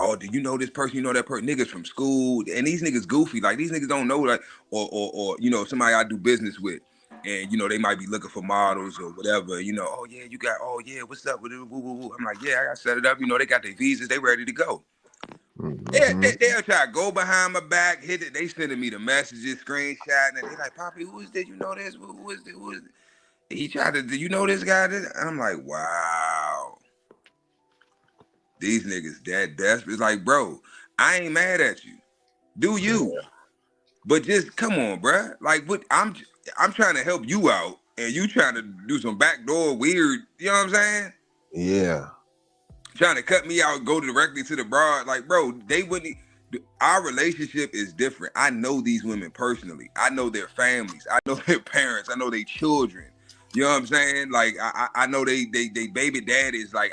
Oh, do you know this person? You know that person? Niggas from school, and these niggas goofy. Like these niggas don't know, like, or somebody I do business with, and they might be looking for models or whatever. Oh yeah, what's up with it? Woo, woo, woo. I'm like, yeah, I got set it up. They got their visas, they ready to go. They'll try to go behind my back, hit it. They sending me the messages, screenshotting, and they like, Poppy, who is this? You know this? Who is this? Who is this? He tried to, do you know this guy? And I'm like, wow. These niggas that desperate. It's like, bro, I ain't mad at you. Do you? Yeah. But just come on, bro. Like, what? I'm trying to help you out, and you trying to do some backdoor weird. You know what I'm saying? Yeah. Trying to cut me out, go directly to the broad. Like, bro, they wouldn't. Our relationship is different. I know these women personally. I know their families. I know their parents. I know their children. You know what I'm saying? Like, I know they baby daddies. Like,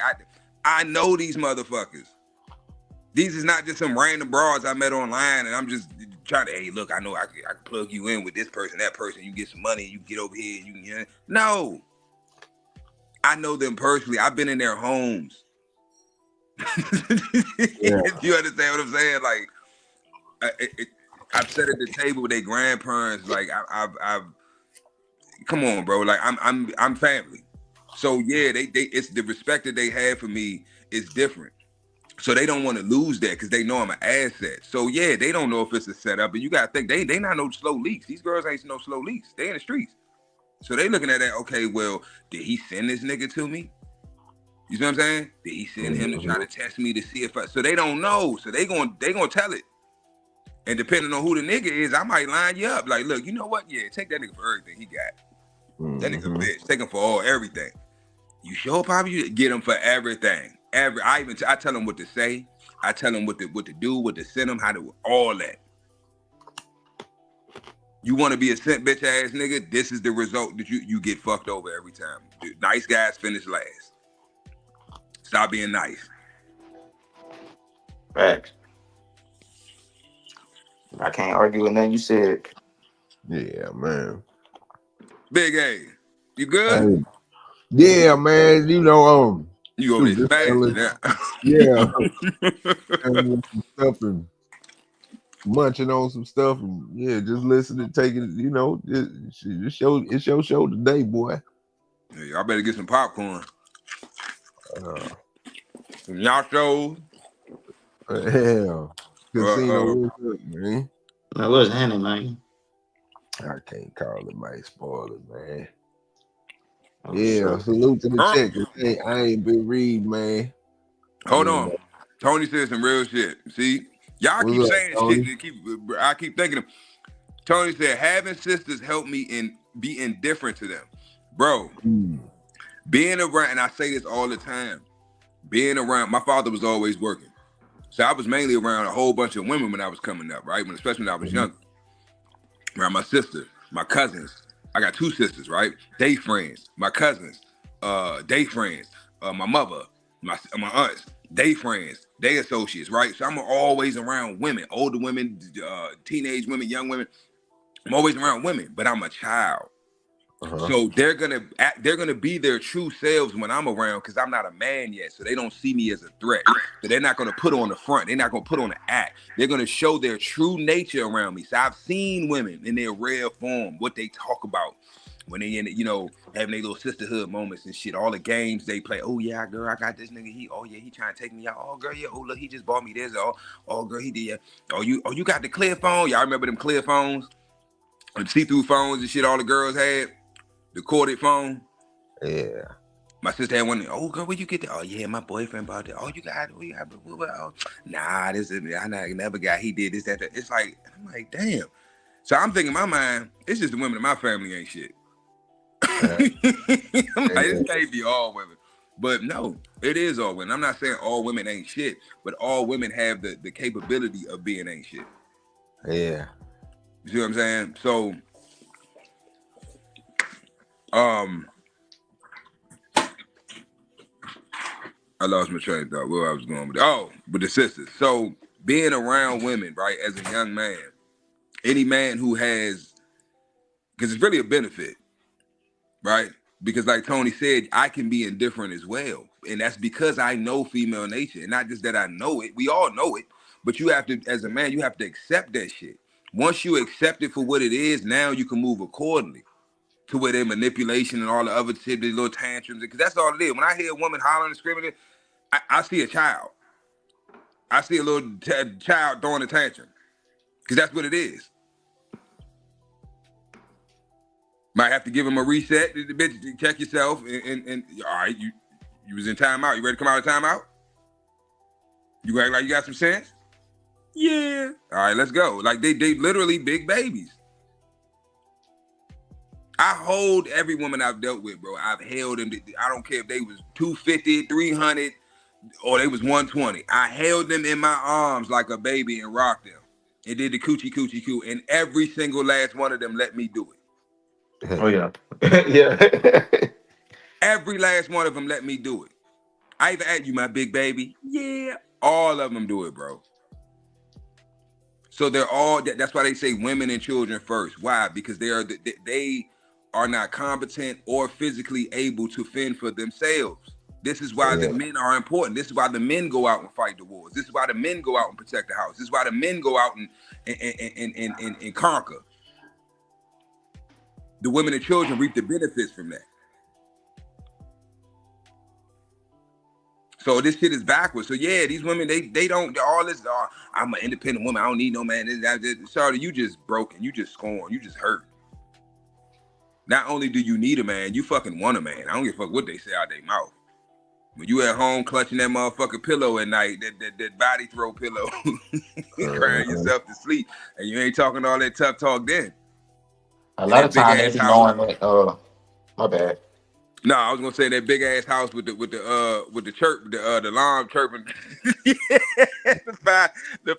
I know these motherfuckers. These is not just some random broads I met online, and I'm just trying to, hey, look, I know I can plug you in with this person, that person. You get some money, you get over here. No. I know them personally. I've been in their homes. Yeah. You understand what I'm saying? Like, I've sat at the table with their grandparents. Like, I've come on, bro. Like, I'm family. So yeah, they it's the respect that they have for me is different. So they don't want to lose that because they know I'm an asset. So yeah, they don't know if it's a setup, and you gotta think they not no slow leaks. These girls ain't no slow leaks. They in the streets. So they looking at that, okay, well, did he send this nigga to me? You see what I'm saying? Did he send him to try to test me to see if so they don't know. So they gonna tell it. And depending on who the nigga is, I might line you up. Like, look, you know what? Yeah, take that nigga for everything he got. That nigga bitch. Take him for everything. You sure, Poppy? You get him for everything. I tell him what to say. I tell him what to do, what to send him, how to all that. You want to be a sent bitch ass nigga? This is the result that you get fucked over every time. Dude, nice guys finish last. Stop being nice. Facts. I can't argue with nothing you said. Yeah, man. Big A, you good? Hey. Yeah, man. You over there smashing now. Yeah. And stuff and munching on some stuff and yeah, just listening, taking it's your show today, boy. Hey, I better get some popcorn. Some nachos. Hell. Casino, what's up, man? That was Hannah, man. I can't call it my spoiler, man. Yeah, salute to the check. I ain't been reading, man. Hold on. Tony said some real shit. See, y'all keep saying shit. I keep thinking of. Tony said, having sisters help me be indifferent to them. Bro, being around, and I say this all the time, being around, my father was always working. So I was mainly around a whole bunch of women when I was coming up, right? Especially when I was younger. Around my sister, my cousins. I got 2 sisters, right? They friends. My cousins, they friends. My mother, my aunts, they friends. They associates, right? So I'm always around women, older women, teenage women, young women. I'm always around women, but I'm a child. So they're gonna be their true selves when I'm around because I'm not a man yet. So they don't see me as a threat. So they're not gonna put on the front. They're not gonna put on the act. They're gonna show their true nature around me. So I've seen women in their real form, what they talk about when they in having their little sisterhood moments and shit. All the games they play. Oh yeah, girl, I got this nigga. He trying to take me out. Oh girl, yeah. Oh look, he just bought me this. Oh girl, he did. Yeah. Oh you got the clear phone. Y'all remember them clear phones? And see-through phones and shit. All the girls had. The corded phone. Yeah. My sister had one. Oh, girl, where you get that? Oh, yeah, my boyfriend bought that. Oh, you got it. Oh, nah, this is, I never got, he did this, that. It's like, I'm like, damn. So I'm thinking in my mind, it's just the women in my family ain't shit. I'm like, this can't be all women. But no, it is all women. I'm not saying all women ain't shit, but all women have the capability of being ain't shit. Yeah. You see what I'm saying? So, I lost my train of thought. Where I was going with it. Oh, with the sisters. So being around women, right, as a young man, any man who has, because it's really a benefit, right? Because like Tony said, I can be indifferent as well. And that's because I know female nature. And not just that I know it. We all know it. But you have to, as a man, you have to accept that shit. Once you accept it for what it is, now you can move accordingly to where their manipulation and all the other shit, the little tantrums. Because that's all it is. When I hear a woman hollering and screaming, I see a child. I see a little child throwing a tantrum. Because that's what it is. Might have to give him a reset. Bitch, check yourself. And all right, you was in timeout. You ready to come out of timeout? You act like you got some sense? Yeah. All right, let's go. Like they literally big babies. I hold every woman I've dealt with, bro. I've held them. I don't care if they was 250, 300, or they was 120. I held them in my arms like a baby and rocked them. And did the coochie coo. And every single last one of them let me do it. Oh yeah. Yeah. Every last one of them let me do it. I even asked you, my big baby. Yeah. All of them do it, bro. So they're all, that's why they say women and children first. Why? Because they are not competent or physically able to fend for themselves. This is why the men are important. This is why the men go out and fight the wars. This is why the men go out and protect the house. This is why the men go out and conquer. The women and children reap the benefits from that. So this shit is backwards. So yeah, these women, they don't, all this, I'm an independent woman. I don't need no man. Sorry, you just broken. You just scorned. You just hurt. Not only do you need a man, you fucking want a man. I don't give a fuck what they say out their mouth. When you at home clutching that motherfucking pillow at night, that body throw pillow, crying yourself to sleep, and you ain't talking all that tough talk then. A lot of times they be knowing that. My bad. No, I was gonna say that big ass house with the chirp, the alarm chirping, the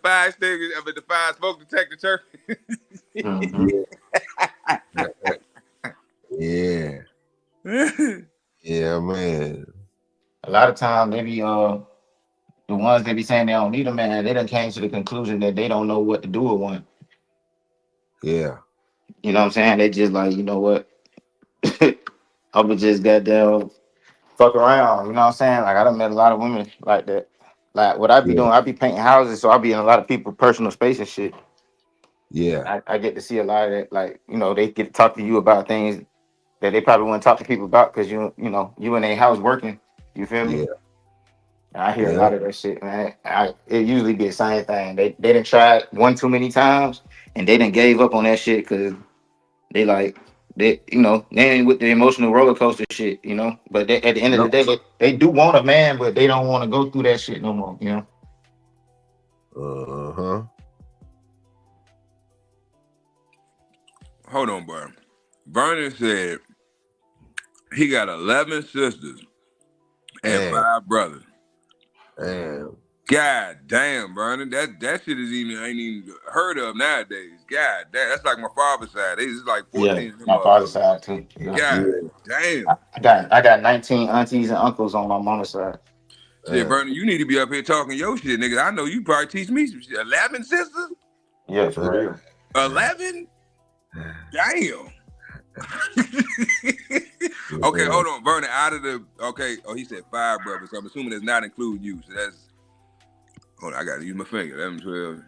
fire extinguisher, the fire smoke detector chirping. Yeah. Yeah, man. A lot of times they be the ones that be saying they don't need a man, they done came to the conclusion that they don't know what to do with one. Yeah. You know what I'm saying? They just like, you know what? I would just goddamn fuck around. You know what I'm saying? Like I done met a lot of women like that. Like what I be doing, I be painting houses, so I be in a lot of people's personal space and shit. Yeah. I get to see a lot of that. Like, you know, they get to talk to you about things that they probably wouldn't talk to people about because you in their house working. You feel me? Yeah. And I hear a lot of that shit, man. It usually be the same thing. They done tried one too many times and they done gave up on that shit because they ain't with the emotional roller coaster shit, you know. But at the end of the day, they do want a man, but they don't want to go through that shit no more, you know. Hold on, bro. Vernon said he got 11 sisters and 5 brothers. Damn. God damn, Vernon. That shit ain't even heard of nowadays. God damn. That's like my father's side. It's like 14. Yeah, my father's side too. Yeah. God damn. I got 19 aunties and uncles on my mama's side. Shit, Vernon, you need to be up here talking your shit, nigga. I know you probably teach me some shit. 11 sisters? Yeah, for real. 11? Damn. Okay, hold on, Vernon. He said 5 brothers. So I'm assuming that's not including you. So that's, hold on, I gotta use my finger. 11, 12.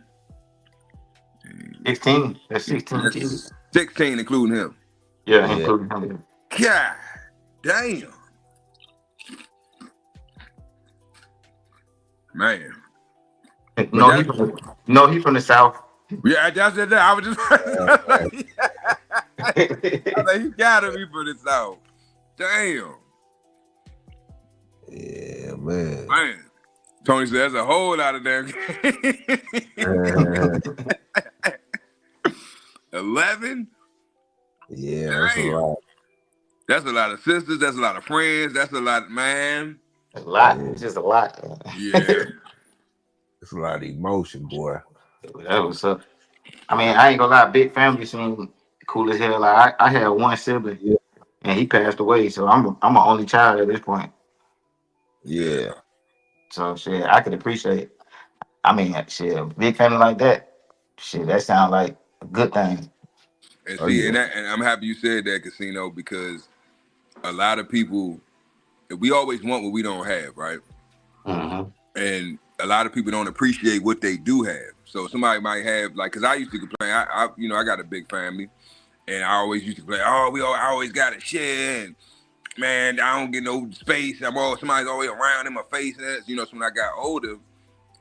16. That's 16 kids. 16, including him. Yeah, including him. God damn. Man. No, he from the South. Yeah, that's it. I was just I like, he gotta be from the South. Damn. Yeah, man. Man. Tony said there's a whole lot of damn 11? Yeah, that's a lot. That's a lot of sisters, that's a lot of friends, that's a lot, man. A lot. It's just a lot. Yeah. It's a lot of emotion, boy. That was up. I mean, I ain't gonna lie, big family seemed cool as hell. Like I had one sibling. Yeah. and he passed away. So I'm an only child at this point. Yeah. So shit, I could appreciate. I mean, shit, a big family like that. Shit, that sounds like a good thing. And Oh see, yeah. and I'm happy you said that, Casino, because a lot of people, we always want what we don't have, right? Mm-hmm. And a lot of people don't appreciate what they do have. So somebody might have, like, because I used to complain. I got a big family, and I always used to play. I always got to share, and man, I don't get no space. Somebody's always around in my face, and that's, so when I got older,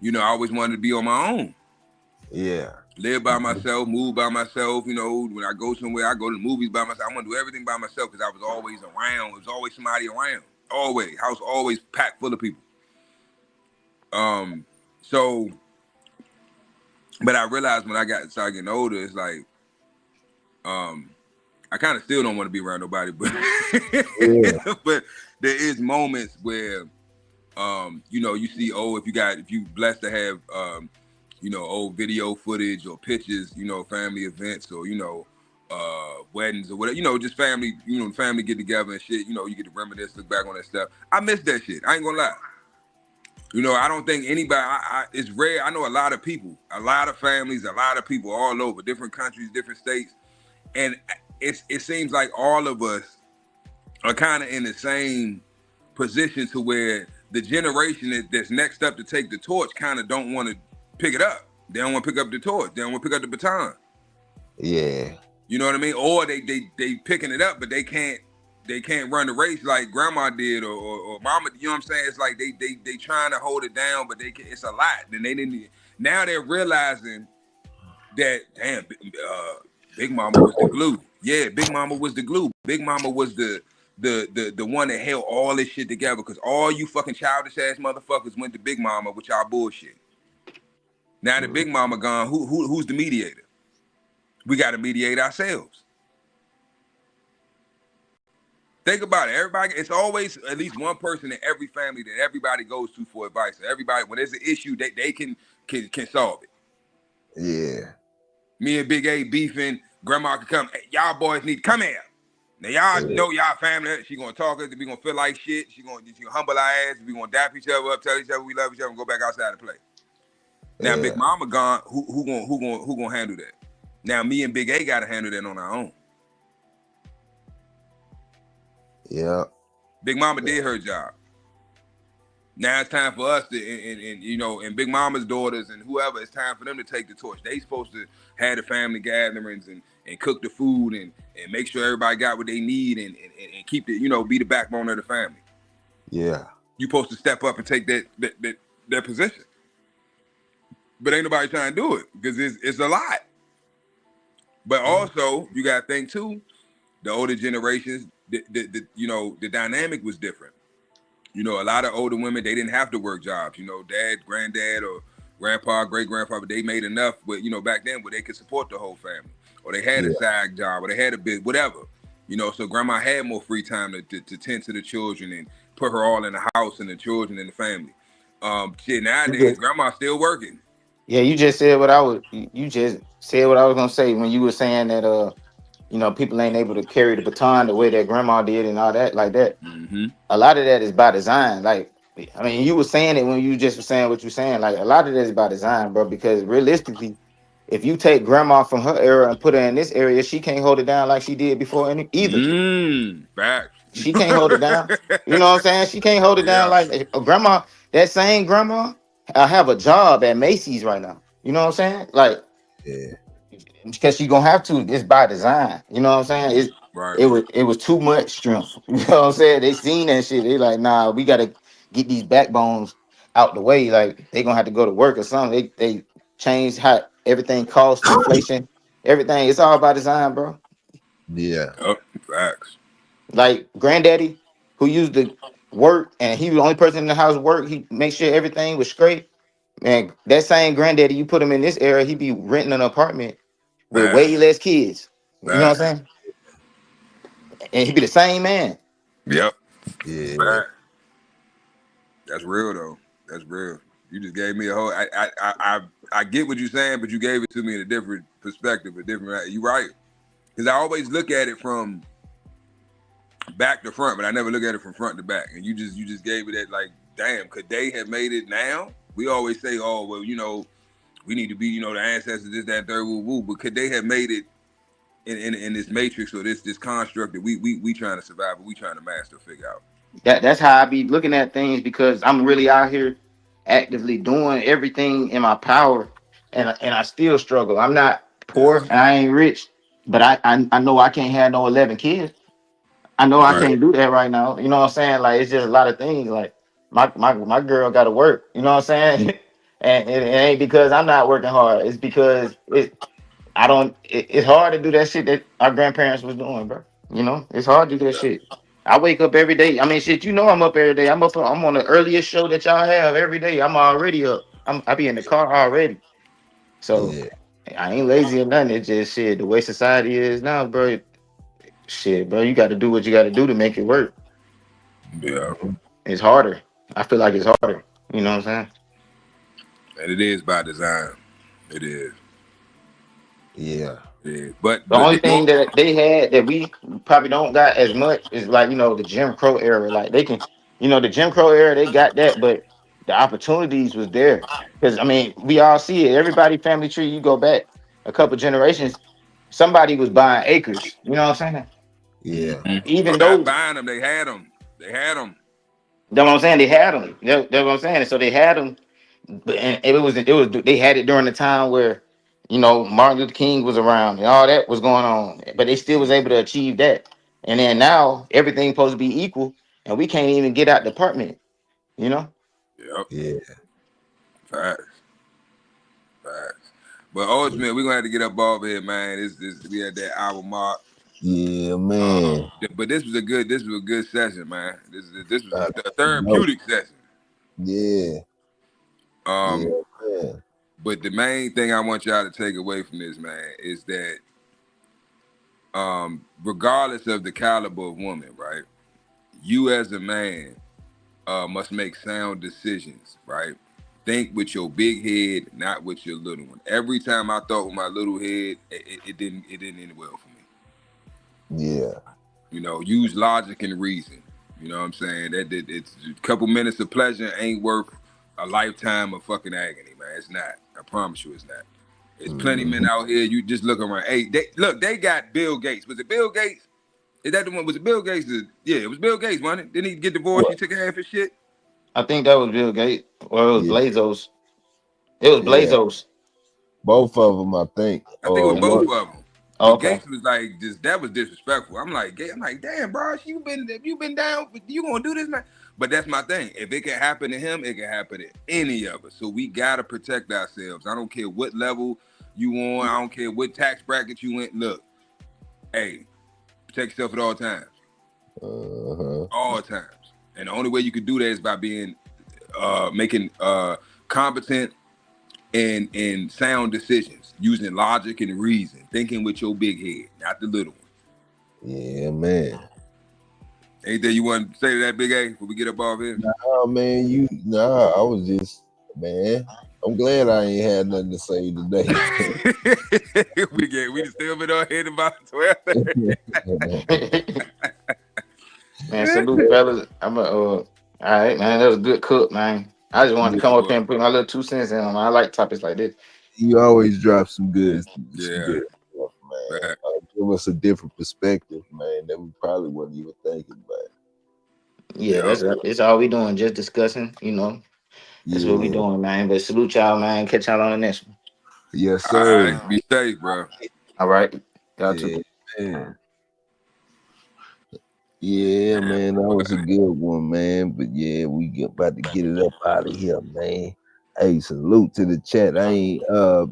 I always wanted to be on my own. Yeah. Live by myself, move by myself. When I go somewhere, I go to the movies by myself. I want to do everything by myself because I was always around. There was always somebody around. Always. House always packed full of people. So, but I realized when I started getting older, it's like, I kind of still don't want to be around nobody, but Yeah. but there is moments where, you see, if you blessed to have, old video footage or pictures, family events or, weddings or whatever, just family, family get together and shit, you get to reminisce, look back on that stuff. I miss that shit. I ain't gonna lie. I don't think anybody, it's rare. I know a lot of people, a lot of families, a lot of people all over, different countries, different states. And it seems like all of us are kind of in the same position to where the generation that's next up to take the torch kind of don't want to pick it up. They don't want to pick up the torch. They don't want to pick up the baton. Yeah. You know what I mean? Or they picking it up, but they can't run the race like grandma did or mama. You know what I'm saying? It's like they trying to hold it down, but it's a lot. And they didn't. Now they're realizing that damn, Big Mama was the glue. Yeah, Big Mama was the glue. Big Mama was the one that held all this shit together. Because all you fucking childish ass motherfuckers went to Big Mama with y'all bullshit. Now that Big Mama gone, who's the mediator? We got to mediate ourselves. Think about it. Everybody, it's always at least one person in every family that everybody goes to for advice. Everybody, when there's an issue, they can solve it. Yeah. Me and Big A beefing, grandma can come. Hey, y'all boys need to come here. Now y'all know y'all family. She gonna talk us. We gonna feel like shit. She gonna humble our ass. We gonna dap each other up, tell each other we love each other, and go back outside to play. Now Big Mama gone. Who gonna handle that? Now me and Big A gotta handle that on our own. Yeah. Big Mama did her job. Now it's time for us to, and Big Mama's daughters and whoever, it's time for them to take the torch. They supposed to have the family gatherings and cook the food and make sure everybody got what they need and keep it, be the backbone of the family. Yeah. You supposed to step up and take that position. But ain't nobody trying to do it because it's a lot. But also, you got to think too, the older generations, the dynamic was different. A lot of older women, they didn't have to work jobs. Dad, granddad, or grandpa, great-grandfather, they made enough with, back then where they could support the whole family. Or they had a side job, or they had a bit, whatever. So grandma had more free time to tend to the children and put her all in the house and the children and the family. Nowadays, grandma's still working. Yeah, you just said what I was. You just said what I was gonna say when you were saying that people ain't able to carry the baton the way that grandma did and all that like that. Mm-hmm. A lot of that is by design. Like, I mean, you were saying it when you just were saying what you're saying. Like, a lot of that is by design, bro. Because realistically, if you take grandma from her era and put her in this area, she can't hold it down like she did before either. Back. She can't hold it down. You know what I'm saying? She can't hold it down like a grandma. That same grandma, I have a job at Macy's right now. You know what I'm saying? Like, because she gonna have to. It's by design. You know what I'm saying? Right. It was too much strength. You know what I'm saying? They seen that shit. They like, nah, we gotta get these backbones out the way. Like, they gonna have to go to work or something. They changed how everything costs, inflation, everything. It's all by design, bro. Yeah. Oh, facts. Like granddaddy, who used to work and he was the only person in the house work, he make sure everything was straight. Man, that same granddaddy, you put him in this era, he be renting an apartment with way less kids. You know what I'm saying? And he be the same man. Yep. Yeah. Fact. That's real though. That's real. You just gave me a whole. I get what you're saying, but you gave it to me in a different perspective, a different. You're right. Because I always look at it from. back to front, but I never look at it from front to back. And you just gave it that like, damn, could they have made it now? We always say, oh well, you know, we need to be, you know, the ancestors, this, that, third, woo, woo. But could they have made it in this matrix or this construct that we trying to survive, but we trying to master, figure out? That's how I be looking at things, because I'm really out here actively doing everything in my power, and I still struggle. I'm not poor and I ain't rich, but I know I can't have no 11 kids. I know I Right. can't do that right now. You know what I'm saying? Like, it's just a lot of things. Like, my girl got to work. You know what I'm saying? And it ain't because I'm not working hard. It's because it's hard to do that shit that our grandparents was doing, bro. You know, it's hard to do that shit. I wake up every day. I mean, shit, you know, I'm up every day. I'm up. I'm on the earliest show that y'all have every day. I'm already up. I be in the car already. So Yeah. I ain't lazy or nothing. It's just shit. The way society is now, bro. Shit, bro. You got to do what you got to do to make it work. Yeah. It's harder. I feel like it's harder. You know what I'm saying? And it is by design. It is. Yeah. Yeah. But The only thing that they had that we probably don't got as much is, like, you know, the Jim Crow era. Like, they can, you know, the Jim Crow era, they got that, but the opportunities was there. Because I mean, we all see it. Everybody family tree, you go back a couple generations, somebody was buying acres. You know what I'm saying? Yeah. Even not though, buying them, they had them. They had them. that's what I'm saying, they had them. That's what I'm saying. So they had them, but and it was they had it during the time where, you know, Martin Luther King was around and all that was going on, but they still was able to achieve that. And then now everything's supposed to be equal, and we can't even get out the apartment. You know, Yep. Yeah. Facts. Facts. But ultimately, we're gonna have to get up off here, man. This we had that hour mark. Yeah, man. But this was a good session, man. This was Uh, a therapeutic session. Yeah. Um, Yeah. but the main thing I want y'all to take away from this, man, is that regardless of the caliber of woman, right? You as a man must make sound decisions, right? Think with your big head, not with your little one. Every time I thought with my little head, it didn't end well for me. Yeah. You know, use logic and reason. You know what I'm saying? That it's a couple minutes of pleasure ain't worth a lifetime of fucking agony, man. It's not. I promise you, it's not. There's plenty men out here. You just look around. Hey, they got Bill Gates. Was it Bill Gates? Is that the one? Was it Bill Gates? Yeah, it was Bill Gates, wasn't it? Didn't he get divorced? He took half his shit. I think that was Bill Gates, or it was Yeah. Bezos. It was Yeah. Bezos. Both of them, I think. I think it was both of them. But Okay. Gates was like, that was disrespectful. I'm like, damn, bro, you been down, you gonna do this now? But that's my thing. If it can happen to him, it can happen to any of us. So we gotta protect ourselves. I don't care what level you on. I don't care what tax bracket you in. Look, hey, protect yourself at all times. All times. And the only way you can do that is by being making competent and sound decisions, using logic and reason, thinking with your big head, not the little one. Yeah, man. Anything you want to say to that, Big A, before we get up off here? Nah, man, I was just, man, I'm glad I ain't had nothing to say today. we still been on here about 12. Man, salute, fellas. All right, man. That was a good cook, man. I just wanted to come up here and put my little 2 cents in on. I like topics like this. You always drop some good, some Yeah. good stuff, man. Right. Give us a different perspective, man, that we probably wasn't even thinking about. Yeah, that's all we doing, just discussing, you know. That's what we doing, man. But salute y'all, man. Catch y'all on the next one. Yes, sir. All right, be safe, bro. All right. Y'all too. Man. Yeah, man, that was a good one, man. But yeah, we about to get it up out of here, man. Hey, salute to the chat. I ain't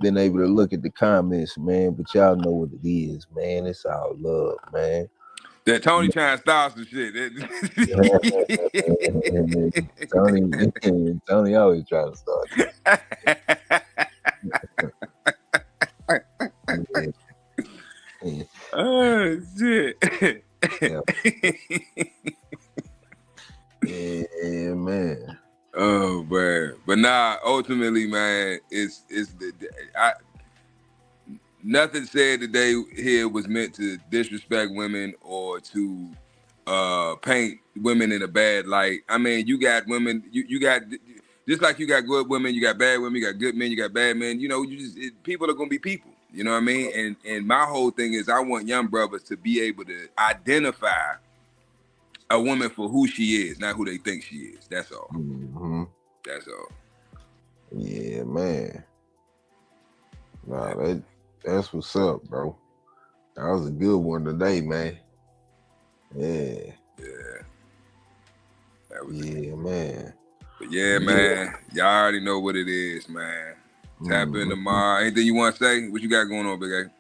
been able to look at the comments, man, but y'all know what it is, man. It's all love, man. That Tony trying to start some shit. Tony always trying to start. Oh shit. Yeah, man. Oh man, but nah. Ultimately, man, nothing said today here was meant to disrespect women or to paint women in a bad light. I mean, you got women, you got just like you got good women, you got bad women, you got good men, you got bad men. You know, people are gonna be people. You know what I mean? And my whole thing is I want young brothers to be able to identify a woman for who she is, not who they think she is. That's all. Mm-hmm. That's all. Yeah, man. Nah, that's what's up, bro. That was a good one today, man. Yeah. Yeah. Man. But yeah, man. Y'all already know what it is, man. Tap in tomorrow. Anything you want to say? What you got going on, Big A?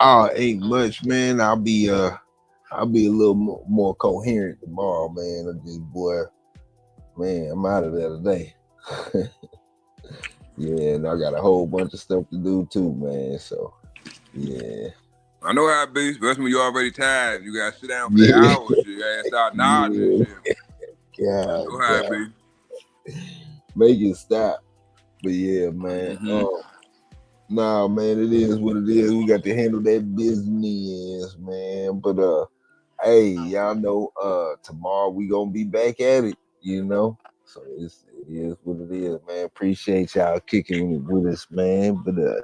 Oh, ain't much, man. I'll be a little more coherent tomorrow, man. I'm out of there today. Yeah, and I got a whole bunch of stuff to do too, man. So, yeah. I know how it be, especially when you're already tired. You gotta sit down for the hours. You gotta start nodding and shit. God, I know how it be. Make it stop. But yeah, man. Nah, man, it is what it is. We got to handle that business, man. But hey, y'all know tomorrow we gonna be back at it, you know. So it is what it is, man. Appreciate y'all kicking it with us, man. But you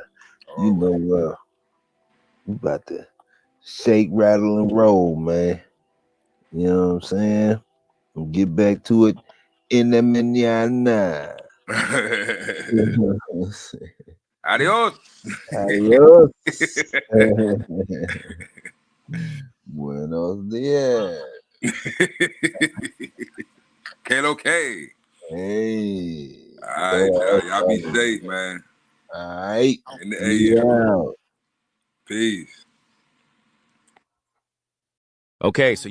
know, we about to shake, rattle, and roll, man. You know what I'm saying? We'll get back to it in the manana. Adios. Adios. Buenos dias. KLOK. Hey. All right, y'all be safe, man. All right. In the AM. Peace. Okay, so